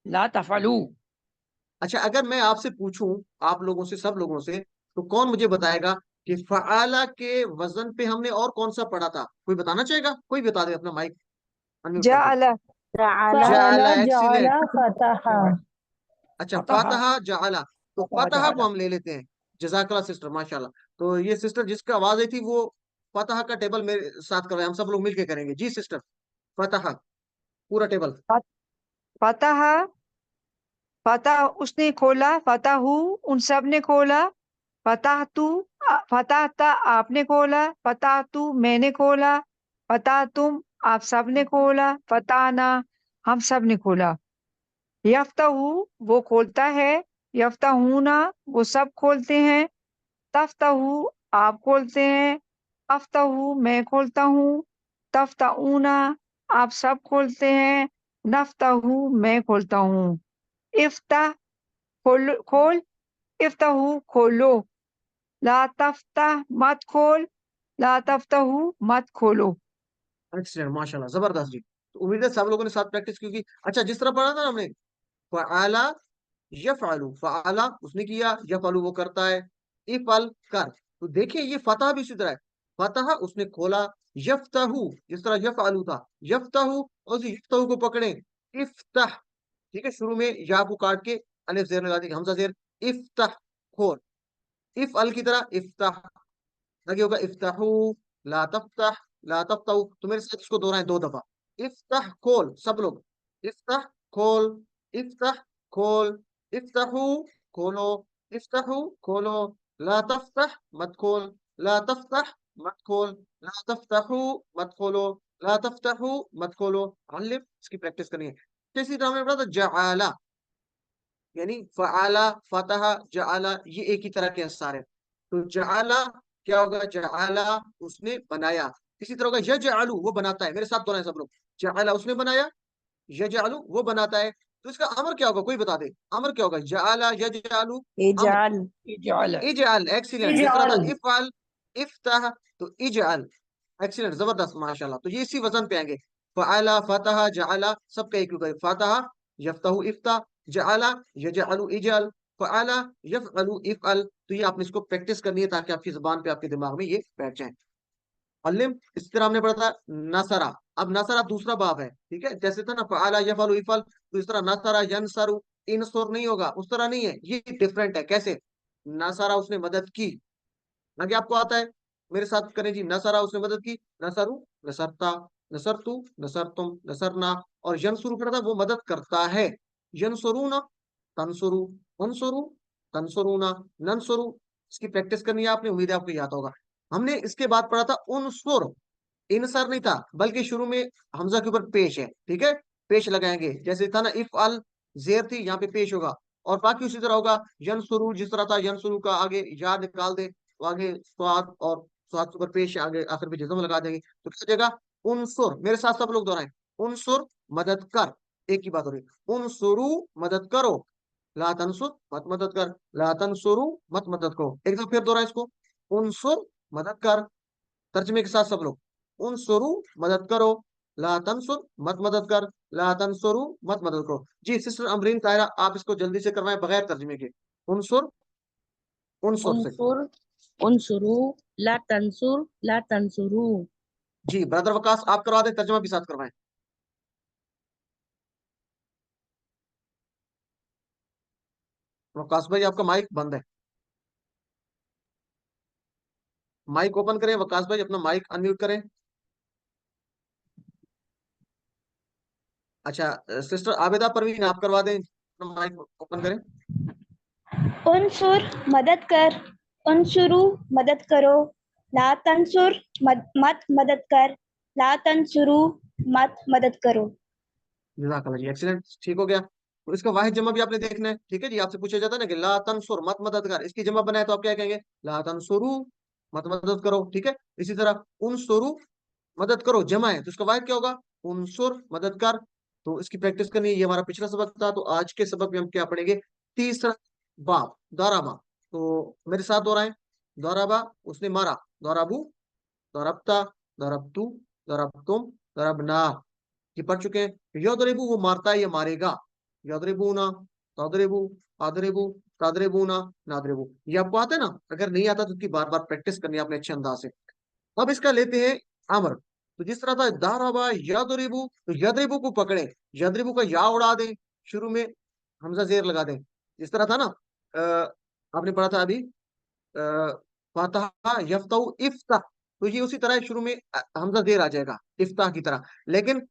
ला तफ़अलू। अच्छा अगर मैं आपसे पूछूं, आप लोगों से, सब लोगों से, तो कौन मुझे बताएगा कि फ़अला के वजन पे हमने और कौन सा पढ़ा था? कोई बताना चाहेगा? कोई बता दे, अपना माइक अनम्यूट करके। जअल जअला जाला, फअल जअल एक्सीलेंट। फतह। अच्छा फतह, फातहा जाला, तो फतह फातहा को जाला। हम ले लेते हैं। जज़ाकल्लाह सिस्टर, माशाल्लाह। तो ये सिस्टर जिसका आवाज आई थी वो फतहा का टेबल मेरे साथ करवाए, हम सब लोग मिलके करेंगे। जी सिस्टर, फतहा पूरा टेबल। फतह, फतह उसने खोला, फतहू उन सब ने खोला, फतह तू, फतह ता आपने खोला, फतह तू मैंने खोला, फतह तुम आप सब ने खोला, फतह ना हम सब ने खोला। यफ्तहू वो खोलता है, यफ्तहूना वो सब खोलते हैं, तफ्तहू आप खोलते हैं, अफ्तहू मैं खोलता हूँ, तफ्तऊना आप सब खोलते हैं, नफ्तहू मैं खोलता हूँ। इफ्ताह खोल खोल, इफ्तहू खोलो, ला तफ्ताह मत खोल, ला तफ्तहू मत खोलो। एक्सीलेंट, माशाल्लाह, जबरदस्त जी। तो उम्मीद है सब लोगों ने साथ प्रैक्टिस की होगी। अच्छा जिस तरह पढ़ा था ना हमने, फआला यफअलु, फआला उसने किया, यफअलु वो करता है, इफअल कर। तो देखिए ये फतह भी इसी तरह है, फतह उसने खोला, यफ्तहु जिस तरह यफअलु था, यफ्तहु और उसी यफ्तहु को पकड़े, इफ्तह, ठीक है, शुरू में या को काट के अलिफ जेर लगा देंगे, हमजा जेर, इफ्तह खोल, इफअल की तरह इफ्तह, आगे होगा इफ्ताहू, ला तफ्ताह, ला तफ्ताहू। तो मेरे साथ इसको दोहराएं दो दफा, इफ्ताह खोल, सब लोग, इफ्ताह खोल, इफ्ताह खोल, इफ्ताहू खोलो, इफ्ताहू खोलो, ला तफ्ताह मत खोल, ला तफ्ताह मत खोल, ला तफ्ताहू मत खोलो, ला तफ्ताहू मत खोलो। अलिफ इसकी प्रैक्टिस करनी है। इसी तरह हमने पढ़ा था जआला, यानी फ़अला, फ़तह, जअला, ये एक ही तरह के असर है। तो जअला क्या होगा? जअला उसने बनाया। इसी तरह होगा यजअलु वो बनाता है। मेरे साथ दोहराएं सब लोग, जअला उसने बनाया, यजअलु वो बनाता है। तो इसका अमर क्या होगा? कोई बता दे, अमर क्या होगा? जअला यजअलु, अमर इजाल, इजअल, इजअल, एक्सीलेंट। जिस तरह था इजाल, इफ़अल, इफ्तह, तो इजअल, एक्सीलेंट, जबरदस्त, माशाल्लाह। तो ये इसी वजन पे आएंगे, फ़अला, फ़तह, जअला, सबका एक रूप है। फ़तह यफ्तहु इफ्ता, जअला यजअलु इजअल, फ़अला यफ़अलु इफ़अल। तो ये आपने इसको प्रैक्टिस करनी है ताकि आपकी ज़ुबान पे, आपके दिमाग में ये बैठ जाए। अलिम इस तरह हमने पढ़ा था नसरा। अब नसरा दूसरा बाब है, ठीक है, जैसे था ना फ़अला यफ़अलु इफ़अल, तो इस तरह नसरा यनसरु, इनसुर नहीं होगा, उस तरह नहीं है, ये डिफरेंट है। कैसे? नसरा उसने मदद की, आगे आपको आता है, मेरे साथ करें जी, नसरा उसने मदद की, नसरु नसरता, नसरतु नसरतुम, नसरना। और यंसुरु पढ़ा था वो मदद करता है, यंसुरूना, तंसुरु, तंसुरु, तंसुरूना, नंसुरु। इसकी प्रैक्टिस करनी है आपने, उम्मीद है आपको याद होगा। हमने इसके बाद पढ़ा था उनसुर, इनसर नहीं था, बल्कि शुरू में हमजा के ऊपर पेश है, ठीक है, पेश लगाएंगे। जैसे था ना इफ अल जेर थी, यहाँ पे पेश होगा। और बाकी उसी तरह होगा, यनसुरु जिस तरह था, यनसुरु का आगे या निकाल दे तो आगे स्वाद, और स्वाद के ऊपर पेश, आगे आखिर में जिज्म लगा देंगे तो क्या हो जाएगा? उनसुर। मेरे साथ सब लोग दोहराएं, उनसुर मदद कर, एक ही बात हो रही, उनसुरु मदद करो, ला तंसुर मत मदद कर, ला तंसुरु मत मदद करो। एक दफा फिर दोहराएं इसको, उनसुर मदद कर, तर्जमे के साथ सब लोग, उनसुरु मदद करो, ला तंसुर मत मदद कर, ला तंसुरु मत मदद करो। जी सिस्टर अमरीन तायरा, आप इसको जल्दी से करवाएं बगैर तर्जुमे के। उनसुर, उनसुर से। उनसुर, उनसुरु, ला तंसुर, ला तंसुरु। जी ब्रदर वकास आप करवा दें, तर्जुमा भी साथ करवाएं। वकास भाई आपका माइक बंद है, माइक ओपन करें। वकास भाई अपना माइक अनम्यूट करें। अच्छा सिस्टर आबिदा परवीन आप करवा दें, अपना माइक ओपन करें। उनसुर मदद कर, उनसुरु मदद करो, ला तंसुर मत मदद कर, ला तंसुरु मत मदद करो। जज़ाकल्लाह जी, एक्सीलेंट, ठीक हो गया। तो इसका वाहिद जमा भी आपने देखना है, ठीक है जी। आपसे पूछा जाता है ना कि ला तंसुर मत मदद कर, इसकी जमा बनाए तो आप क्या कहेंगे, ला तंसुरु मत मदद करो, ठीक है। इसी तरह उनसुरु मदद करो जमा है, तो इसका वाहिद क्या होगा, उनसुर मदद कर। तो इसकी प्रैक्टिस करनी है, ये हमारा पिछला सबक था। तो आज के सबक में हम क्या पढ़ेंगे, तीसरा बाब दौराबा। तो मेरे साथ दोहराएं, दौराबा उसने मारा, दौराबू, दौरबता, दौरबतू, दौरबतुम, दौरबना, ये पढ़ चुके हैं। यदरिबू वो मारता है या मारेगा, यदरिबूना, तदरिबू, अदरिबू, तदरिबूना, नादरिबू, ये आपको आता है ना। अगर नहीं आता तो उसकी बार बार प्रैक्टिस करनी है आपने अच्छे अंदाज से। अब इसका लेते हैं अमर। तो जिस तरह था दाराबा यदरिबू, तो यदरिबू को पकड़े, यदरिबू का या उड़ा दें, शुरू में हमजा जेर लगा दें। जिस तरह था ना आपने पढ़ा था अभी फतहा यफ्ताउ इफ्ता, तो ये उसी तरह शुरू में हमजा जेर आ जाएगा इफ्ता की तरह। लेकिन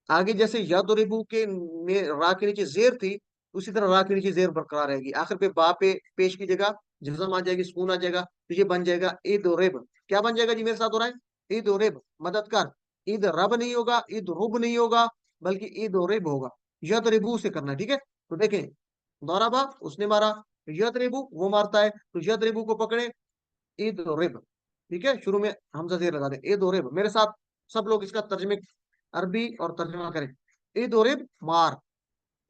आगे जैसे यदरिबू के में रा के नीचे जेर थी, उसी तरह रा के नीचे जेर बरकरार रहेगी। आखिर पे बा पे पेश की जगह जज़म आ जाएगी, सुकून आ जाएगा, तो ये बन जाएगा इदरिब। क्या बन जाएगा जी, मेरे साथ हो रहा है, इदरिब मददगार। ईद रब नहीं होगा, ईद रुब नहीं होगा, बल्कि इदरिब होगा। यदरिबू से करना है, ठीक है। तो देखें, दौराबा उसने मारा, यदरिबू वो मारता है, तो यदरिबू को पकड़े, इदरिब, ठीक है। शुरू में हमजा जेर लगा दे, इदरिब। मेरे साथ सब लोग इसका तर्जमे अरबी और तर्जुमा करें। इदरिब मार,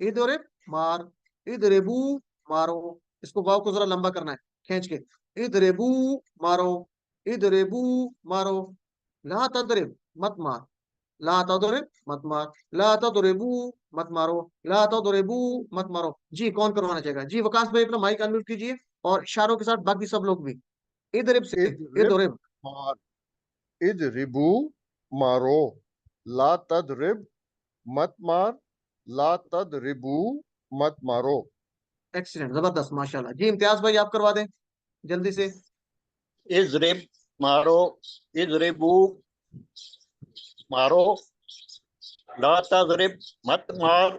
इदरिब मार, इदरिबू मारो। इसको वाव को जरा लंबा करना है, खींच के, इदरिबू मारो, इदरिबू मारो। ला तदरिब मत मार, ला तदरिब मत मार, ला तदरिबू मत मारो, ला तदरिबू मत मारो। जी कौन करवाना चाहेगा जी, वकास भाई अपना माइक अनम्यूट कीजिए, और इशारों के साथ बाकी सब लोग भी। इदरिब से, इदरिब इदरिब, मार, इदरिबू मारो, ला तदरिब मत मार, ला तदरिबू मत मारो। एक्सीलेंट, जबरदस्त, माशाल्लाह जी। इम्तियाज भाई आप करवा दें जल्दी से। इजरिब मारो, इजरिबू मारो, ला तजरिब मत मार,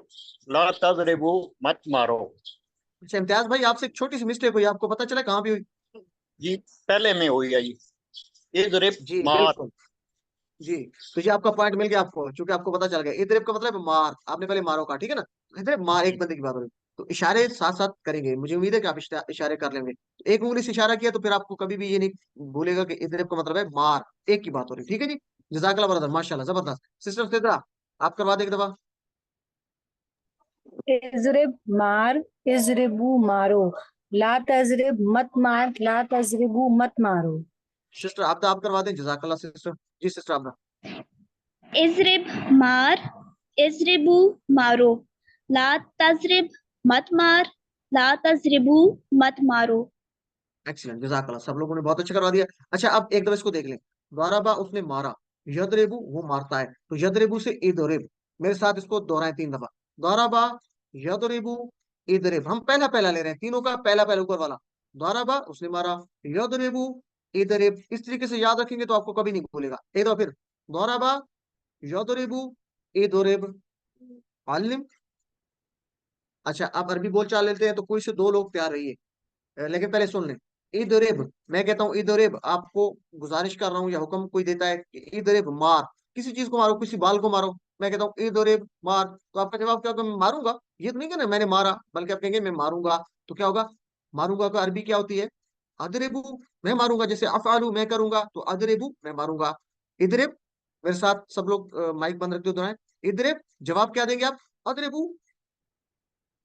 ला तजरिबू मत मारो। अच्छा इम्तियाज भाई आपसे एक छोटी सी मिस्टेक हुई, आपको पता चला कहाँ भी हुई? जी पहले में हुई है जी, इजरिब जी मार। बिल्कुल, जी। तो ये आपका पॉइंट मिल गया आपको, क्योंकि आपको पता चल गया इधर का मतलब है मार, आपने पहले मारो कहा, ठीक है ना। इधर मार एक बंदे की बात हो रही, तो इशारे साथ साथ करेंगे, मुझे उम्मीद है कि आप इशारे कर लेंगे। तो एक उंगली से इशारा किया तो फिर आपको कभी भी ये नहीं भूलेगा कि इधर का मतलब है मार, एक की बात हो रही, ठीक है जी। जजाकल्लाह ब्रदर, माशाल्लाह जबरदस्त। सिस्टर सिद्रा आप करवा दे एक दफा। इजरिब मार, इजरिबू मारो, ला तजरिब मत मार, ला तजरिबू मत मारो। सिस्टर आप करवा दें, जजाकल्लाह सिस्टर। जी सिस्टर आप। इजरिब मार, इजरिबू मारो, ला तजरिब मत मार, ला तजरिबू मत मारो। एक्सीलेंट, जजाकल्लाह, सब लोगों ने बहुत अच्छा करवा दिया। अच्छा अब एक दफा इसको देख लें, द्वाराबा उसने मारा, यदरेबू वो मारता है, तो यदरेबू से इदरेब। मेरे साथ इसको दोहराएं 3 दफा, द्वाराबा यदरेबू इदरेब। हम पहला पहला ले रहे हैं, तीनों का पहला पहला ऊपर वाला। द्वाराबा उसने मारा, यदरेबू इदरेब। इस तरीके से याद रखेंगे तो आपको कभी नहीं भूलेगा। एक दफा फिर, द्वाराबा यदरेबू इदरेब आलिम। अच्छा आप अरबी बोल चाल लेते हैं, तो कोई से दो लोग तैयार रहिए, लेकिन पहले सुन लें। ईद-उर-रिब, मैं कहता हूँ ईद-उर-रिब, आपको गुजारिश कर रहा हूँ या हुक्म कोई देता है कि ईद-उर-रिब मार, किसी चीज को मारो, किसी बाल को मारो, मैं कहता हूँ ईद-उर-रिब मार, तो आपका जवाब क्या होगा, मैं मारूंगा। ये तो नहीं कहना मैंने मारा, बल्कि आप कहेंगे मैं मारूंगा। तो क्या होगा, मारूंगा का अरबी क्या होती है, अदरिबू, मैं मारूंगा। जैसे अफआलू मैं करूंगा, तो अदरिबू मैं मारूंगा। इदरिब, मेरे साथ सब लोग माइक बंद रखते हो दोहराएं, इदरिब, जवाब क्या देंगे आप, अदरिबू।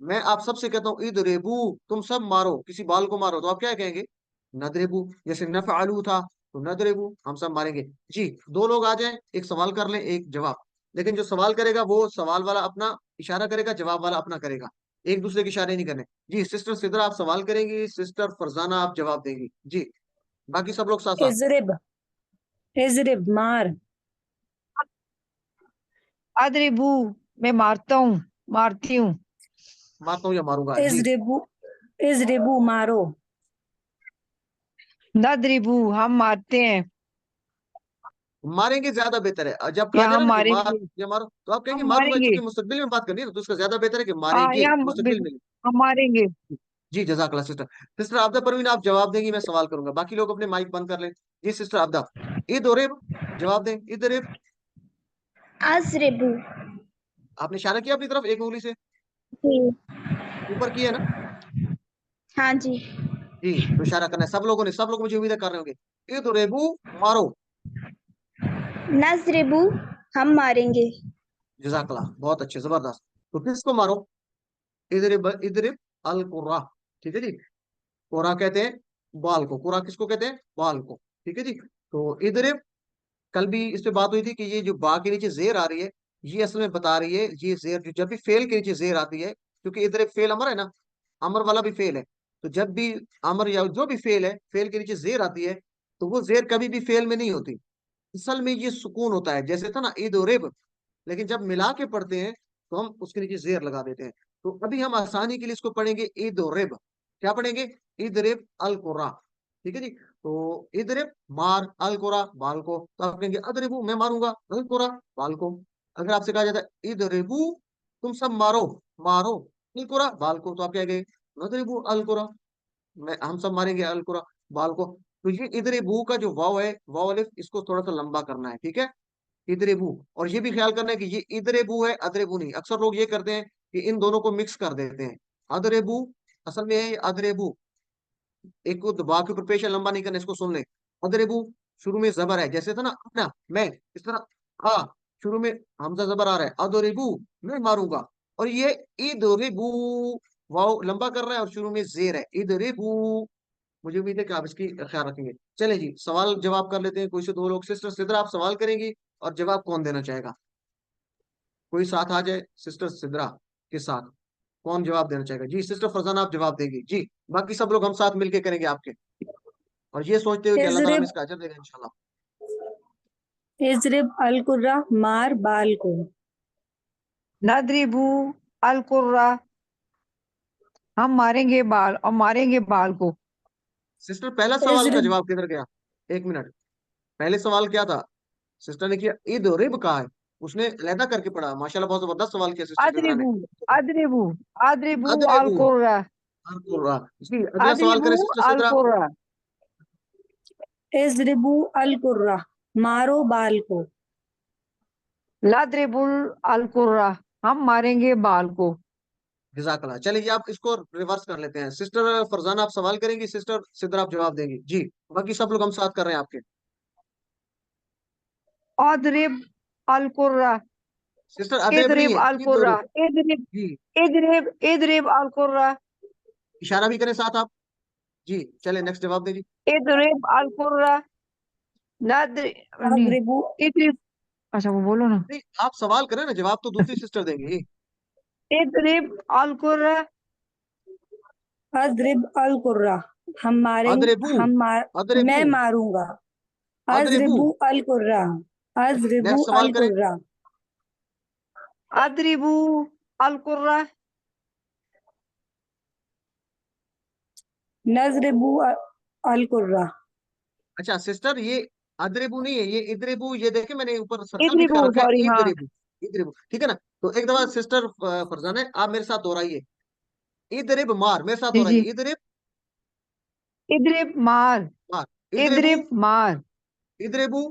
मैं आप सबसे कहता हूँ इदरिबू, तुम सब मारो, किसी बाल को मारो, तो आप क्या कहेंगे, नदरिबू। जैसे नफअलू था, तो नदरिबू हम सब मारेंगे। जी दो लोग आ जाएं, एक सवाल कर लें एक जवाब। लेकिन जो सवाल करेगा वो सवाल वाला अपना इशारा करेगा, जवाब वाला अपना करेगा, एक दूसरे के इशारे नहीं करने। जी सिस्टर सिद्रा आप सवाल करेंगी, सिस्टर फरजाना आप जवाब देंगी। जी बाकी सब लोग साथ साथ। इजरिब, इजरिब मार। अदरिबू मैं मारता हूँ, मारती हूँ। मारता हूँ या मारूंगा। जी इजरिबू, इजरिबू मारो। नदरिबू हम मारते हैं, मारेंगे ज्यादा बेहतर है। और जब कहा या जाए हम ना कि मार मारेंगे, या मारो, तो आप कहेंगे हम मारूंगा, मारेंगे। चूंकि मुस्तकबिल में बात करनी है ना, तो उसका ज्यादा बेहतर है कि हाँ मारेंगे या मुस्तकबिल में। हम मारेंगे। जी जजाकल्ला सिस्टर। सिस्टर आबदा परवीन आप जवाब देंगी, मैं सवाल करूंगा, बाकी लोग अपने माइक बंद कर लें। जी सिस्टर आबदा, ईद और जवाब दें। ईद और अजरिबू। आपने इशारा किया अपनी तरफ एक उंगली से, जी। ऊपर की है ना। हाँ जी। जी तो इशारा करना है सब लोगों ने, सब लोग मुझे उम्मीद है कर रहे होंगे। ईद और मारो। नजरिबू हम मारेंगे। जजाकल्ला बहुत अच्छे जबरदस्त। तो किसको मारो? इधर इधर अल कुरा। ठीक है जी। कोरा कहते हैं बाल को, कोरा किसको कहते हैं? बाल को। ठीक है जी। तो इधर कल भी इस पे बात हुई थी कि ये जो बा के नीचे जेर आ रही है, ये असल में बता रही है, ये जेर जो जब भी फेल के नीचे जेर आती है, क्योंकि इधर एक फेल अमर है ना, अमर वाला भी फेल है, तो जब भी अमर या जो भी फेल है, फेल के नीचे जेर आती है, तो वो जेर कभी भी फेल में नहीं होती। असल में ये सुकून होता है, जैसे था ना ईद और रिब, लेकिन जब मिला के पढ़ते हैं तो हम उसके नीचे जेर लगा देते हैं। तो अभी हम आसानी के लिए इसको पढ़ेंगे ईद और रिब। क्या पढ़ेंगे? ईद रिब अल कुरा। ठीक है जी। तो ईद रिब मार, अल कुरा बाल को, तो आप कहेंगे अदरिबू मैं मारूंगा, अल कुरा बाल को। अगर आपसे कहा जाता है ईद रिबू तुम सब मारो, मारो अल कुरा बाल को, तो आप कहेंगे नदरिबू अल कुरा, मैं हम सब मारेंगे अल कुरा बाल को। तो ये इधर बू का जो वाव है, वाव अलिफ, इसको थोड़ा सा लंबा करना है। ठीक है, इदरेबू। और ये भी ख्याल करना है कि ये इदरेबू है, अदरेबू नहीं। अक्सर लोग ये करते हैं कि इन दोनों को मिक्स कर देते हैं। अदरेबू असल में है अदरेबू, एक को दबा के ऊपर पेश है, लंबा नहीं करना, इसको सुन ले। अदरेबू शुरू में जबर है, जैसे था ना अपना मैं, इस तरह आ शुरू में हमजा जबर आ रहा है, अदरेबू मैं मारूंगा। और ये इदरेबू वाव लंबा कर रहा है और शुरू में जेर है, इदरेबू। मुझे उम्मीद है कि आप इसकी ख्याल रखेंगे। चले जी सवाल जवाब कर लेते हैं, कोई से दो लोग। सिस्टर सिद्रा आप सवाल करेंगी, और जवाब कौन देना चाहेगा? कोई साथ आ जाए सिस्टर सिद्रा के साथ, कौन जवाब देना चाहेगा? जी सिस्टर फरजाना आप जवाब देंगी। जी बाकी सब लोग हम साथ मिलके करेंगे आपके, और ये सोचते हुए कि अल्लाह ताला हमें इजरिब, इसका अजर देगा इंशाल्लाह। इजरिब अल कुर्रा मार बाल को। नदरिबू अल कुरा हम मारेंगे बाल, और मारेंगे बाल को। सिस्टर पहला सवाल का इजरिब, जवाब किधर गया? एक मिनट, पहले सवाल क्या था? सिस्टर ने किया ईद रिब कहा है, उसने अलहदा करके पढ़ा। माशाल्लाह बहुत जबरदस्त सवाल किया सिस्टर सिद्रा ने। अदरिबू, अदरिबू, अदरिबू अल अदरेबू कुरा, जी अगला सवाल अदरिबू करें सिस्टर अल सिद्रा। कुरा। इजरिबू अल कुर्रा मारो बाल को। नदरिबुल अल कुरा हम मारेंगे बाल को। जजाकल्लाह। चलिए आप इसको रिवर्स कर लेते हैं। सिस्टर फरजाना आप सवाल करेंगी, सिस्टर सिद्रा आप जवाब देंगी। जी बाकी सब लोग हम साथ कर रहे हैं आपके। अदरिब अल कुरा, सिस्टर अदरेब नहीं इदरिब है, अल इदरेब। कुरा, इदरिब, जी इदरिब, इदरिब अल कुरा, इशारा भी करें साथ आप। जी चले नेक्स्ट जवाब दीजिए। इदरिब अल कुरा, नदरि नहीं, अजरिबू, इदरिब। अच्छा वो बोलो ना। नहीं आप सवाल करें ना, जवाब तो दूसरी सिस्टर देंगी। इदरिब अल कुरा, अजरिब अल कुर्रा हम मारेंगे, अदरेबू, मैं अदरेबू, मारूंगा। अदरेबू। अजरिबू अल कुर्रा, अजरिबू नेक्स्ट सवाल अल करें। कुर्रा, अदरिबू अल कुरा, नजरिबू अल कुर्रा। अच्छा सिस्टर ये अदरेबू नहीं है, ये इदरेबू। ये देखे मैंने ऊपर सर्कल भी इदरिबू, कर रखा है, सॉरी हाँ। इदरेबू। इदरेबू ठीक है ना। तो एक दफा सिस्टर फरजाना आप मेरे साथ दोहराइए, इदरेब मार, मेरे साथ जी जी। दोहराइए, इदरेब इदरिब मार, मार, इदरेबू, इदरिब मार, इदरेबू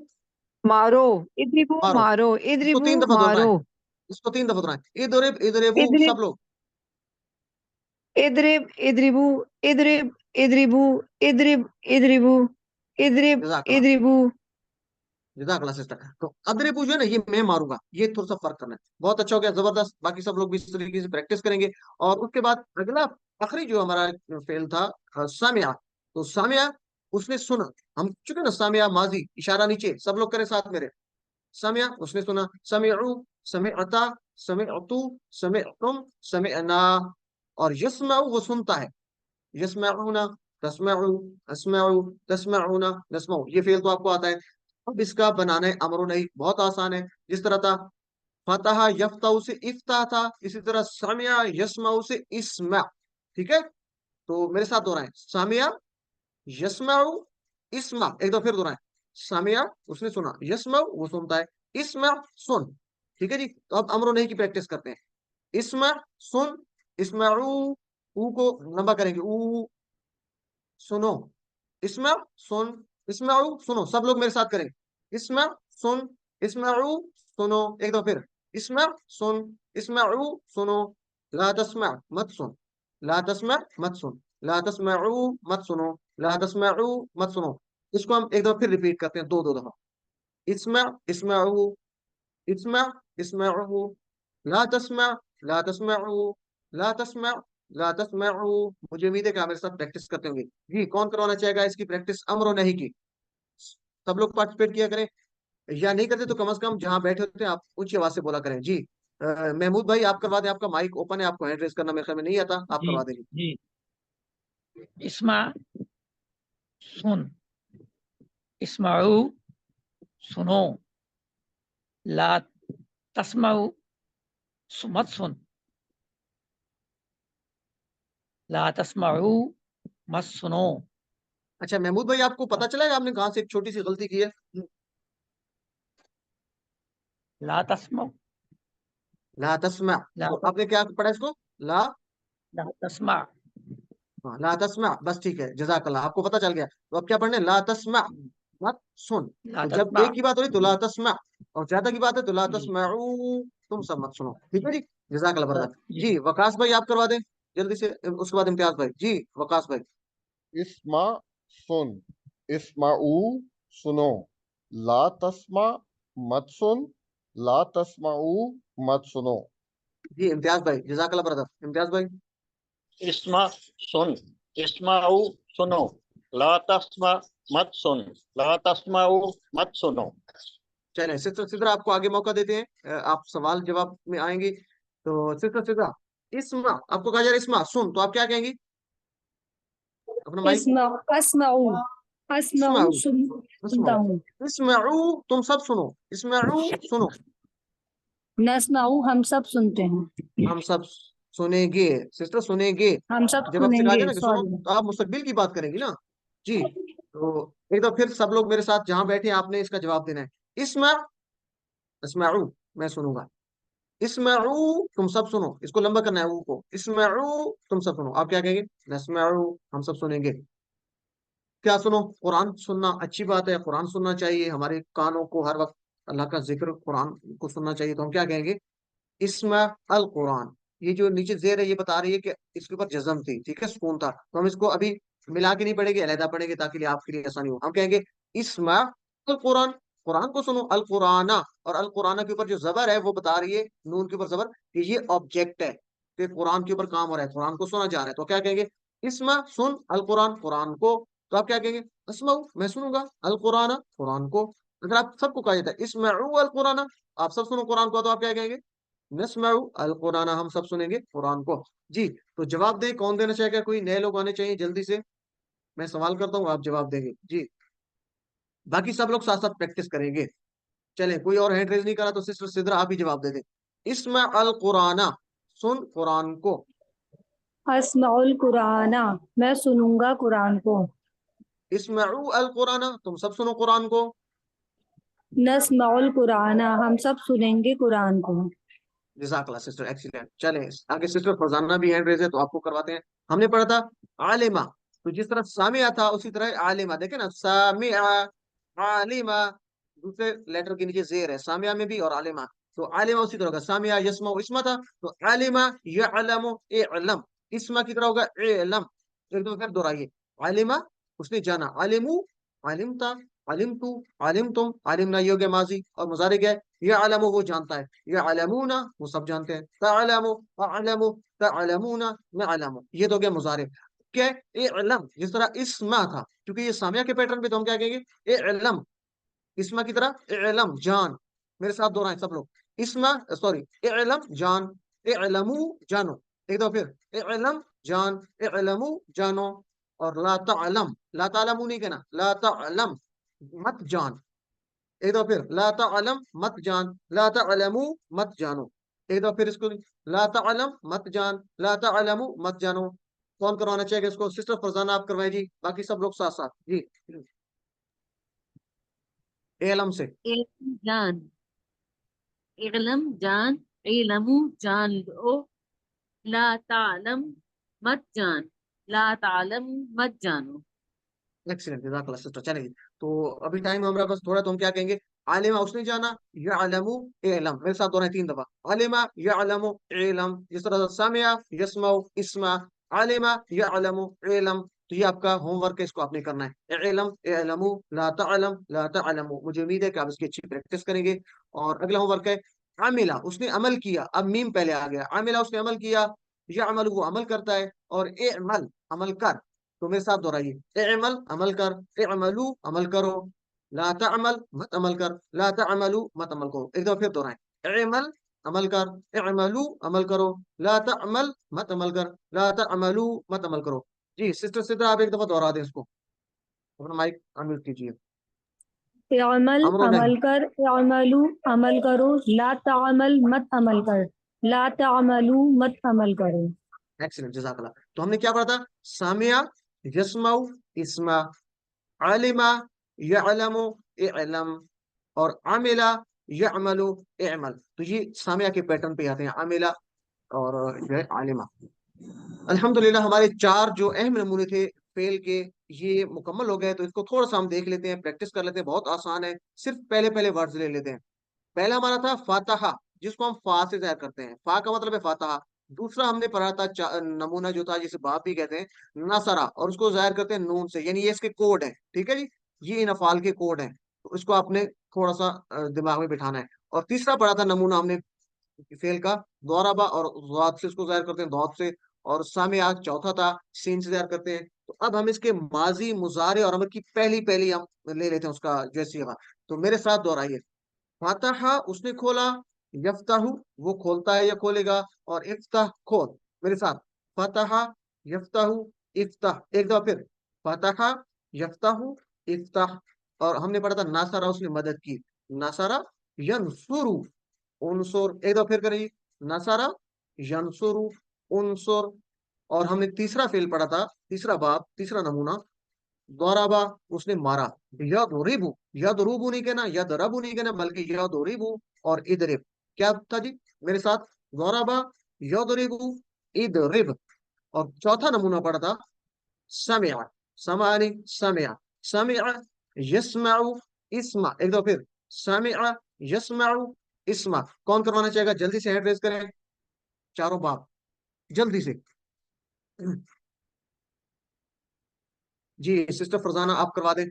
मारो, इदरिबू मारो। मारो, इसको इदरिबू 3 दफा दोहराए, मारो। इसको 3 दफा दोहराए, इदरेब इदरेबू इदरिब, सब लोग। इदरिब, इदरिबू, इदरिब, इदरिबू, इदरिब, इदरिबू, इदरिब, जजाकल्लाह, इदरिबू। जजाकल्लाह सिस्टर। तो अदरेबू जो है ना, ये मैं मारूंगा, ये थोड़ा सा फर्क करना है। बहुत अच्छा हो गया, जबरदस्त। बाकी सब लोग भी इस तरीके से प्रैक्टिस करेंगे। और उसके बाद अगला आखिरी जो हमारा फेल था, सामिया। तो सामिया उसने सुना, हम चुके ना, सामिया माजी, इशारा नीचे, सब लोग करें साथ मेरे। सामिया उसने सुना, समिउ समिअता, समिअतु, समिअतुम, समिअना। और यस्मउ वो सुनता है, यस्मउना, तस्मउ, अस्मउ, तस्मउना, नस्मउ। ये फेल तो आपको आता है। अब इसका बनाना है अमर नहीं, बहुत आसान है। जिस तरह था फतह यफ्ताउ से इफ्ता था, इसी तरह सामिया यस्माउ से इस्मा। ठीक है, तो मेरे साथ दोहराएं, सामिया यस्माउ इस्मा। एक दो फिर दोहराएं, सामिया उसने सुना, यस्माउ वो सुनता है, इस्मा सुन। ठीक है जी, तो अब अमर नहीं की प्रैक्टिस करते हैं। इस्मा सुन, इस्माऊ, ऊ को लंबा करेंगे, ऊ सुनो, इस्मा सुन, इस्माऊ सुनो। सब लोग मेरे साथ करें, इस्मा सुन, इस्माऊ सुनो। एक दो फिर, इस्मा सुन, इस्माऊ सुनो, ला तस्मा मत सुन, ला तस्मा मत सुन, ला तस्माऊ मत सुनो, ला तस्माऊ मत सुनो। इसको हम एक दो फिर रिपीट करते हैं, दो दो दफा। इस्मा, इस्माऊ, इस्मा, इस्माऊ, ला तस्मा, ला तस्माऊ, ला तस्मा, ला तस्माऊ। मुझे उम्मीद है कि आप मेरे साथ प्रैक्टिस करते होंगे। जी, कौन करवाना चाहेगा इसकी प्रैक्टिस अमर नहीं की? सब लोग पार्टिसिपेट किया करें, या नहीं करते तो कम से कम जहां बैठे होते हैं आप ऊंची आवाज से बोला करें। जी, महमूद भाई आप करवा दें, आपका माइक ओपन है, आपको हैंड रेज करना मेरे ख्याल में नहीं आता, आप जी करवा देंगे। जी। इस्मा सुन, इस्माऊ सुनो, ला तस्माऊ मत सुन, ला तस्माऊ मत सुनो। अच्छा महमूद भाई, आपको पता चला है आपने कहाँ से एक छोटी सी गलती की है? ला तस्माऊ, ला तस्मा, ला तो आपने क्या पढ़ा इसको? ला, ला तस्मा। हाँ, ला तस्मा, बस ठीक है, जजाकल्लाह, आपको पता चल गया। तो अब क्या पढ़ने, ला तस्मा मत सुन। ला तो जब तस्मा। एक की बात हो रही तो ला तस्मा, और ज्यादा की बात है तो ला जी तस्माऊ, तुम सब मत सुनो। ठीक है जी, जजाकल्लाह बरकत। जी। जी वकास भाई आप करवा दें जल्दी से, उसके बाद इम्तियाज भाई। जी वकास भाई। इस्मा सुन, इस्माऊ सुनो, ला तस्मा मत सुन, ला तस्माऊ मत सुनो। जी इम्तियाज भाई, जजाकल्लाह बरकत। इम्तियाज भाई। इस्मा सुन, इस्माऊ सुनो, ला तस्मा मत सुन, ला तस्माऊ मत सुनो। चले सिस्टर सिद्रा, आपको आगे मौका देते हैं, आप सवाल जवाब में आएंगे। तो सिस्टर सिद्रा, इस्मा आपको कहा जा रहा है, इस्मा सुन, तो आप क्या कहेंगी? अपना माइक। इस्माउ, अस्माउ, अस्माउ इस्माऊ, सुनता इस्माऊ, हूँ। इस्माऊ तुम सब सुनो, इस्माऊ सुनो, नस्माउ हम सब सुनते हैं। हम सब सुनेंगे। सिस्टर सुनेंगे, हम सब जब आपसे कहा जाए सुनेंगे, ना कि सुनो, सॉरी। तो आप मुस्तकबिल की बात करेंगी ना। जी, तो एक दो फिर सब लोग मेरे साथ जहां बैठे हैं, आपने इसका जवाब देना है। इस्मा, इस्माऊ मैं सुनूंगा, इस्माऊ तुम सब सुनो, इसको लंबा करना है, वो को इस्माऊ तुम सब सुनो। आप क्या कहेंगे? नस्माऊ हम सब सुनेंगे। क्या सुनो? कुरान सुनना अच्छी बात है, कुरान सुनना चाहिए, हमारे कानों को हर वक्त अल्लाह का जिक्र कुरान को सुनना चाहिए। तो हम क्या कहेंगे? इस्मा अल कुरान। ये जो नीचे जेर है ये बता रही है कि इसके ऊपर जज्म थी, ठीक है, सुकून था, तो हम इसको अभी मिला के नहीं पढ़ेंगे, अलहदा पढ़ेंगे ताकि आपके लिए आसानी हो। हम कहेंगे इस्मा अल कुरान, कुरान को सुनो, अल कुराना, और अल कुराना के ऊपर जो जबर है वो बता रही है, नून के ऊपर जबर, कि ये ऑब्जेक्ट है, कि कुरान के ऊपर काम हो रहा है, कुरान को सुना जा रहा है। तो क्या कहेंगे? इस्मा सुन अल कुरान, कुरान को। तो आप क्या कहेंगे? अस्माउ मैं सुनूंगा, अल कुराना कुरान को। अगर आप सबको कहा जाता है इस्माउ अल कुराना, आप सब सुनो कुरान को, तो आप क्या कहेंगे? नस्माउ अल कुरान, हम सब सुनेंगे कुरान को। जी, तो जवाब दे, कौन देना चाहेगा? कोई नए लोग आने चाहिए जल्दी से, मैं सवाल करता हूँ आप जवाब देंगे। जी, बाकी सब लोग साथ साथ प्रैक्टिस करेंगे। चले, कोई और हैंड रेज नहीं करा तो सिस्टर सिद्रा आप ही जवाब दे दें। इस्मा अल कुराना, सुन कुरान को। अस्माउल कुराना मैं सुनूंगा कुरान को। इस्माउ अल कुराना तुम सब सुनो कुरान को। नस्माउल कुराना हम सब सुनेंगे कुरान को। जज़ाकल्लाह सिस्टर, एक्सीलेंट। चले आगे, सिस्टर फरजाना भी हैंड रेज है तो आपको करवाते हैं। हमने पढ़ा था आलिमा, तो जिस तरह सामिया था उसी तरह आलिमा, देखे ना, सामिया, आलिमा, दूसरे लेटर के नीचे जेर है, सामिया में भी और आलिमा। तो आलिमा उसी तरह होगा, सामिया यस्मा इस्मा था, तो आलिमा यअलमु इअलम, इस्मा की तरह होगा इअलम। एक दो फिर दोहराइए, आलिमा उसने जाना, आलिमु आलिमता, आलिमतु आलिमतुम, आलिमना ये हो गया माजी, और मुजारे क्या है? यअलमु वो जानता है, यअलमूना वो सब जानते हैं, तअलमु अअलमु तअलमूना नअलमु, ये तो हो गया मुजारे। क्या है? इअलम, जिस तरह इस्मा था, क्योंकि ये सामिया के पैटर्न पे, तो हम क्या कहेंगे? इअलम, इस्मा की तरह इअलम जान। मेरे साथ दोहराएं सब लोग, इस्मा सॉरी इलम जान, इलमू जानो। एक दो फिर इलम जान, इलमू जानो। और ला तअलम, ला तअलमू नहीं कहना, ला तअलम मत जान। एक दो फिर ला तअलम मत जान, ला तअलमू मत जानो। एक दो फिर इसको ला तअलम मत जान, ला तअलमू मत जानो। कौन करवाना चाहेगा इसको? सिस्टर फरजाना आप करवाए जी, बाकी सब लोग साथ साथ जी। एलम से इल्म जान, इल्म जान, इल्मू जान लो, ला तालम मत जान, ला तालम मत जानो। एक्सीलेंट, जज़ाकल्लाह सिस्टर। चलेंगे तो अभी टाइम हमारा बस थोड़ा, तो हम क्या कहेंगे? आलिमा उसने जाना, यअलमु इलम। मेरे साथ दोहराए 3 दफा, आलिमा यअलमु इलम। जिस तरह से समिया यस्माउ इस्मा, आलिमा यअलमु इलम। तो ये आपका होमवर्क है, इसको आपने करना है। इलम इलमु ला तअलम ला तअलमु। मुझे उम्मीद है कि आप इसकी अच्छी प्रैक्टिस करेंगे। और अगला होमवर्क है आमिला, उसने अमल किया। अब मीम पहले आ गया, आमिला उसने अमल किया, यअमल वो अमल करता है, और इअमल अमल कर। तो मेरे साथ दोहराइए, इअमल अमल कर, इअमलू अमल करो, ला तअमल मत अमल कर, ला तअमलू मत अमल करो। एक दफा फिर दोहराएं, इअमल अमल कर, इअमलू अमल करो, ला तअमल मत अमल कर, ला तअमलू मत अमल करो। जी सिस्टर सिद्रा आप एक दफा दोहरा दें इसको, अपना माइक अनम्यूट कीजिए। अमल अमरो नहीं, अमल कर, अमलू अमल करो, ला तामल मत अमल कर, ला तामलू मत अमल करो। एक्सीलेंट, जज़ाकल्लाह। तो हमने क्या पढ़ा था? सामिया यस्माउ इस्मा, आलिमा यअलमु इअलम, और आमिला यअमलु इअमल। तो ये सामिया के पैटर्न पे आते हैं, आमिला और जो है आलिमा। अल्हम्दुलिल्लाह हमारे 4 जो अहम नमूने थे फेल के, ये मुकम्मल हो गए। तो इसको थोड़ा सा हम देख लेते हैं, प्रैक्टिस कर लेते हैं। बहुत आसान है, सिर्फ पहले पहले वर्ड्स ले लेते हैं। पहला हमारा था फातहा, जिसको हम फा से जाहिर करते हैं, फा का मतलब है फातहा। दूसरा हमने पढ़ा था नमूना जो था, जिसे बाप भी कहते हैं, नसरा, और उसको जाहिर करते हैं नून से। यानी ये इसके कोड है, ठीक है जी, ये इन अफाल के कोड हैं। तो इसको आपने थोड़ा सा दिमाग में बिठाना है। और तीसरा पढ़ा था नमूना हमने फेल का, दौराबा, और ज़ाद से इसको जाहिर करते हैं, दौद से। और सामिया चौथा था, सीन से जाहिर करते हैं। तो अब हम इसके माजी, मुजारे और अमर की पहली पहली हम ले लेते हैं उसका जैसी होगा। तो मेरे साथ दोहराइए, फातहा उसने खोला, यफ्ताहु वो खोलता है या खोलेगा, और इफ्ताह खोल। मेरे साथ, फतहा यफ्ताहु इफ्ताह। एक दफा फिर, फतहा यफ्ताहु इफ्ताह। और हमने पढ़ा था नासरा उसने मदद की, नासरा यनसुरु उनसुर। एक दफा फिर करिए, नसरा यनसुरु उनसुर। और हमने तीसरा फेल पढ़ा था, तीसरा बाब, तीसरा नमूना, दौराबा उसने मारा, यदरिबु, यदरुबु नहीं कहना, यदरबु नहीं कहना, बल्कि यदरिबु और इदरिब। क्या था जी? मेरे साथ, दौराबा यदरिबु इदरिब। और चौथा नमूना पड़ा था समिया, समानी समिया, समिया यस्माउ इस्मा। एक दो फिर, समिया यस्माउ इस्मा। कौन करवाना चाहेगा? जल्दी से हैंड रेज करें, चारों बाप जल्दी से। जी सिस्टर फरजाना आप करवा दें।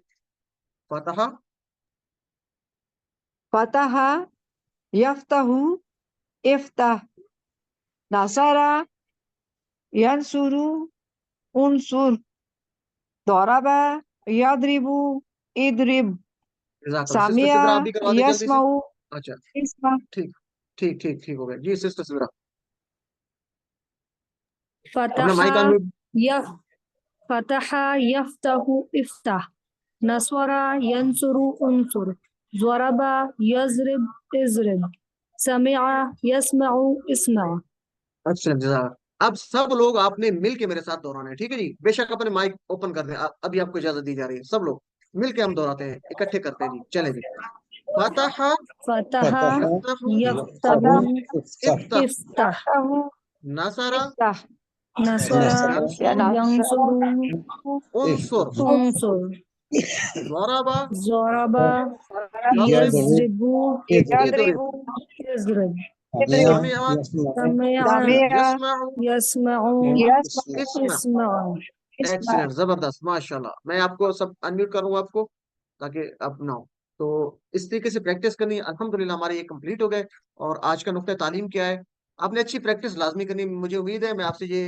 फतहा फतहा यफ्तहु इफ्ताह, नसरा यंसुरु उनसुर, दौराबा यद्रिबु इद्रिब, जज़ाकल्लाह। सिस्टर सामिया सिद्रा आप भी करवा दें जल्दी से। यस्माउ अच्छा, इस्मा। ठीक ठीक ठीक ठीक हो गया जी। सिस्टर सिद्रा अपना फतहा माइक अनम्यूट। यफ फतहा यफ्तहु इफ्ताह, नसरा यंसुरु उनसुर, ज़रबा यज़रिब इज़रिब, समिअ यस्मउ इस्मा। अच्छा जज़ाक। अब सब लोग आपने मिल के मेरे साथ दोहराना है, ठीक है जी। बेशक अपने माइक ओपन कर दें, अभी आपको इजाजत दी जा रही है। सब लोग मिल के हम दोहराते हैं, इकट्ठे करते हैं जी। चले जी, फतहा फतहा यफ्तहु यफ्तहु इफ्ताह, इफ्ताह, यफ्तहु नसरा इफ्ताह, नसरा यंसुरु यंसुरु उनसुर, उनसुर, ज़रबा ज़रबा यज़रिबु यज़रिबु इदरिब, यद्रिबु इज़रिब, इद्रिब, समिअ समिअ सामिया यस्मउ यस्मउ यस्मउ इस्मा। इस्मा। इस्मा। एक्सीलेंट, जबरदस्त, माशाल्लाह। मैं आपको सब अनम्यूट करूंगा आपको, ताकि आप ना हो। तो इस तरीके से प्रैक्टिस करनी है। अल्हम्दुलिल्लाह हमारे ये कंप्लीट हो गए। और आज का नुक्ता तालीम क्या है? आपने अच्छी प्रैक्टिस लाजमी करनी। मुझे उम्मीद है, मैं आपसे ये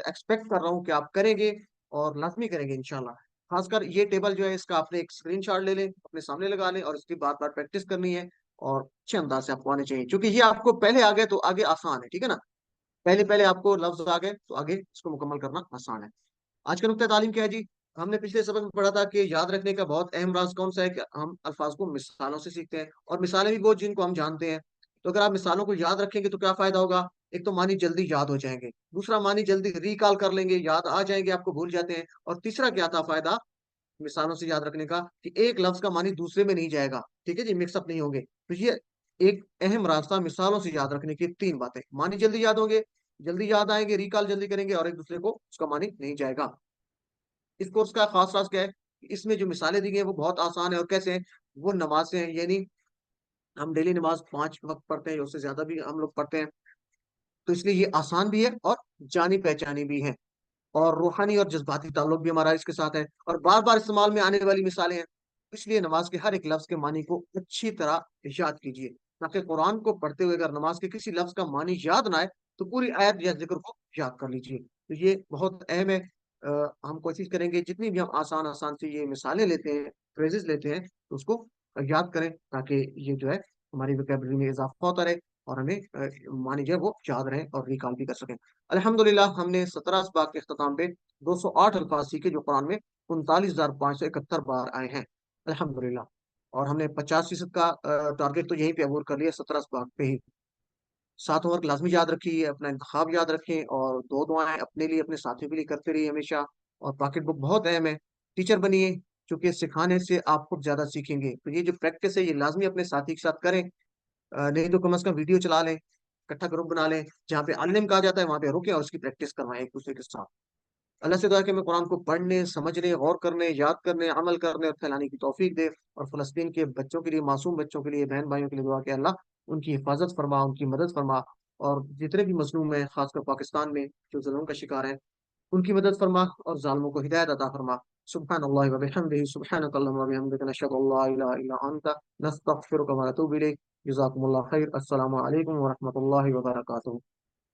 एक्सपेक्ट कर रहा हूँ कि आप करेंगे, और लाजमी करेंगे इंशाल्लाह। खासकर ये टेबल जो है, इसका आपने एक स्क्रीनशॉट ले लें, अपने सामने लगा लें, और इसकी बार बार प्रैक्टिस करनी है। और अच्छे अंदाज से आपको आने चाहिए, क्योंकि ये आपको पहले आ गए तो आगे आसान है, ठीक है ना। पहले पहले आपको लफ्ज आ गए तो आगे इसको मुकम्मल करना आसान है। आज का नुक्ता तालीम क्या है जी? हमने पिछले सबक में पढ़ा था कि याद रखने का बहुत अहम राज कौन सा है, कि हम अल्फाज को मिसालों से सीखते हैं, और मिसालें भी वो जिनको हम जानते हैं। तो अगर आप मिसालों को याद रखेंगे तो क्या फायदा होगा? एक तो मानी जल्दी याद हो जाएंगे, दूसरा मानी जल्दी रिकॉल कर लेंगे, याद आ जाएंगे, आपको भूल जाते हैं। और तीसरा क्या था फायदा मिसालों से याद रखने का, कि एक लफ्ज का मानी दूसरे में नहीं जाएगा, ठीक है जी, मिक्सअप नहीं होंगे। तो ये एक अहम रास्ता मिसालों से याद रखने की तीन बातें, मानी जल्दी याद होंगे, जल्दी याद आएंगे, रिकॉल जल्दी करेंगे, और एक दूसरे को उसका मानी नहीं जाएगा। इस कोर्स का खास राज क्या है कि इसमें जो मिसालें दी गई हैं वो बहुत आसान है। और कैसे हैं? वो नमाज से हैं, यानी हम डेली नमाज 5 वक्त पढ़ते हैं, उससे ज्यादा भी हम लोग पढ़ते हैं। तो इसलिए ये आसान भी है और जानी पहचानी भी है, और रूहानी और जज्बाती ताल्लुक भी हमारा इसके साथ है, और बार बार इस्तेमाल में आने वाली मिसालें हैं। इसलिए नमाज के हर एक लफ्ज के मानी को अच्छी तरह याद कीजिए, ताकि कुरान को पढ़ते हुए अगर नमाज के किसी लफ्ज का मानी याद ना आए तो पूरी आयत या जिक्र को याद कर लीजिए। तो ये बहुत अहम है। हम कोशिश करेंगे जितनी भी हम आसान आसान से ये मिसालें लेते हैं, फ्रेजेस लेते हैं, तो उसको याद करें, ताकि ये जो है हमारी वोकैबुलरी में इजाफा होता रहे, और हमें मानी जो है वो याद रहे और रिकॉल भी कर सकें। अल्हम्दुलिल्लाह हमने 17 असबाक के अख्ताम पे 208 अल्फाज सीखे, जो कुरान में 39,571 बार आए हैं, अल्हम्दुलिल्लाह। और हमने 50% का टारगेट तो यहीं पे अबूर कर लिया, 17 असबाक पे ही। 7 वर्क लाजमी याद रखिए, अपना इंतखाब याद रखें, और 2 दुआएं अपने लिए अपने साथियों के लिए करते रहिए हमेशा। और पॉकेट बुक बहुत अहम है, टीचर बनिए, क्योंकि सिखाने से आप खुद ज्यादा सीखेंगे। तो ये जो प्रैक्टिस है ये लाजमी अपने साथी के साथ करें। नहीं तो कम से कम वीडियो चला लें, इकट्ठा ग्रुप बना लें, जहाँ पे अनलिम कहा जाता है वहां पे रुकें और उसकी प्रैक्टिस करवाएं एक दूसरे के साथ। अल्लाह से दुआ है कि हमें कुरान को पढ़ने, समझने, गौर करने, याद करने, अमल करने और फैलाने की तौफीक दे। और फलस्तीन के बच्चों के लिए, मासूम बच्चों के लिए, बहन भाइयों के लिए दुआ कि अल्लाह उनकी हिफाजत फरमा, उनकी मदद फरमा। और जितने भी मजलूम हैं, खासकर पाकिस्तान में जो जुल्म का शिकार हैं, उनकी मदद फरमा, और जालिमों को हिदायत अता फरमा। सुब्हानल्लाहि व बिहम्दिही, सुब्हानकल्लाहुम्मा व बिहम्दिका, नशहदु अल्ला इलाहा इल्ला अंता, नस्तगफिरुका व नतूबु इलैक। जज़ाकुमुल्लाहु खैर। अस्सलामु अलैकुम व रहमतुल्लाहि व बरकातुहू।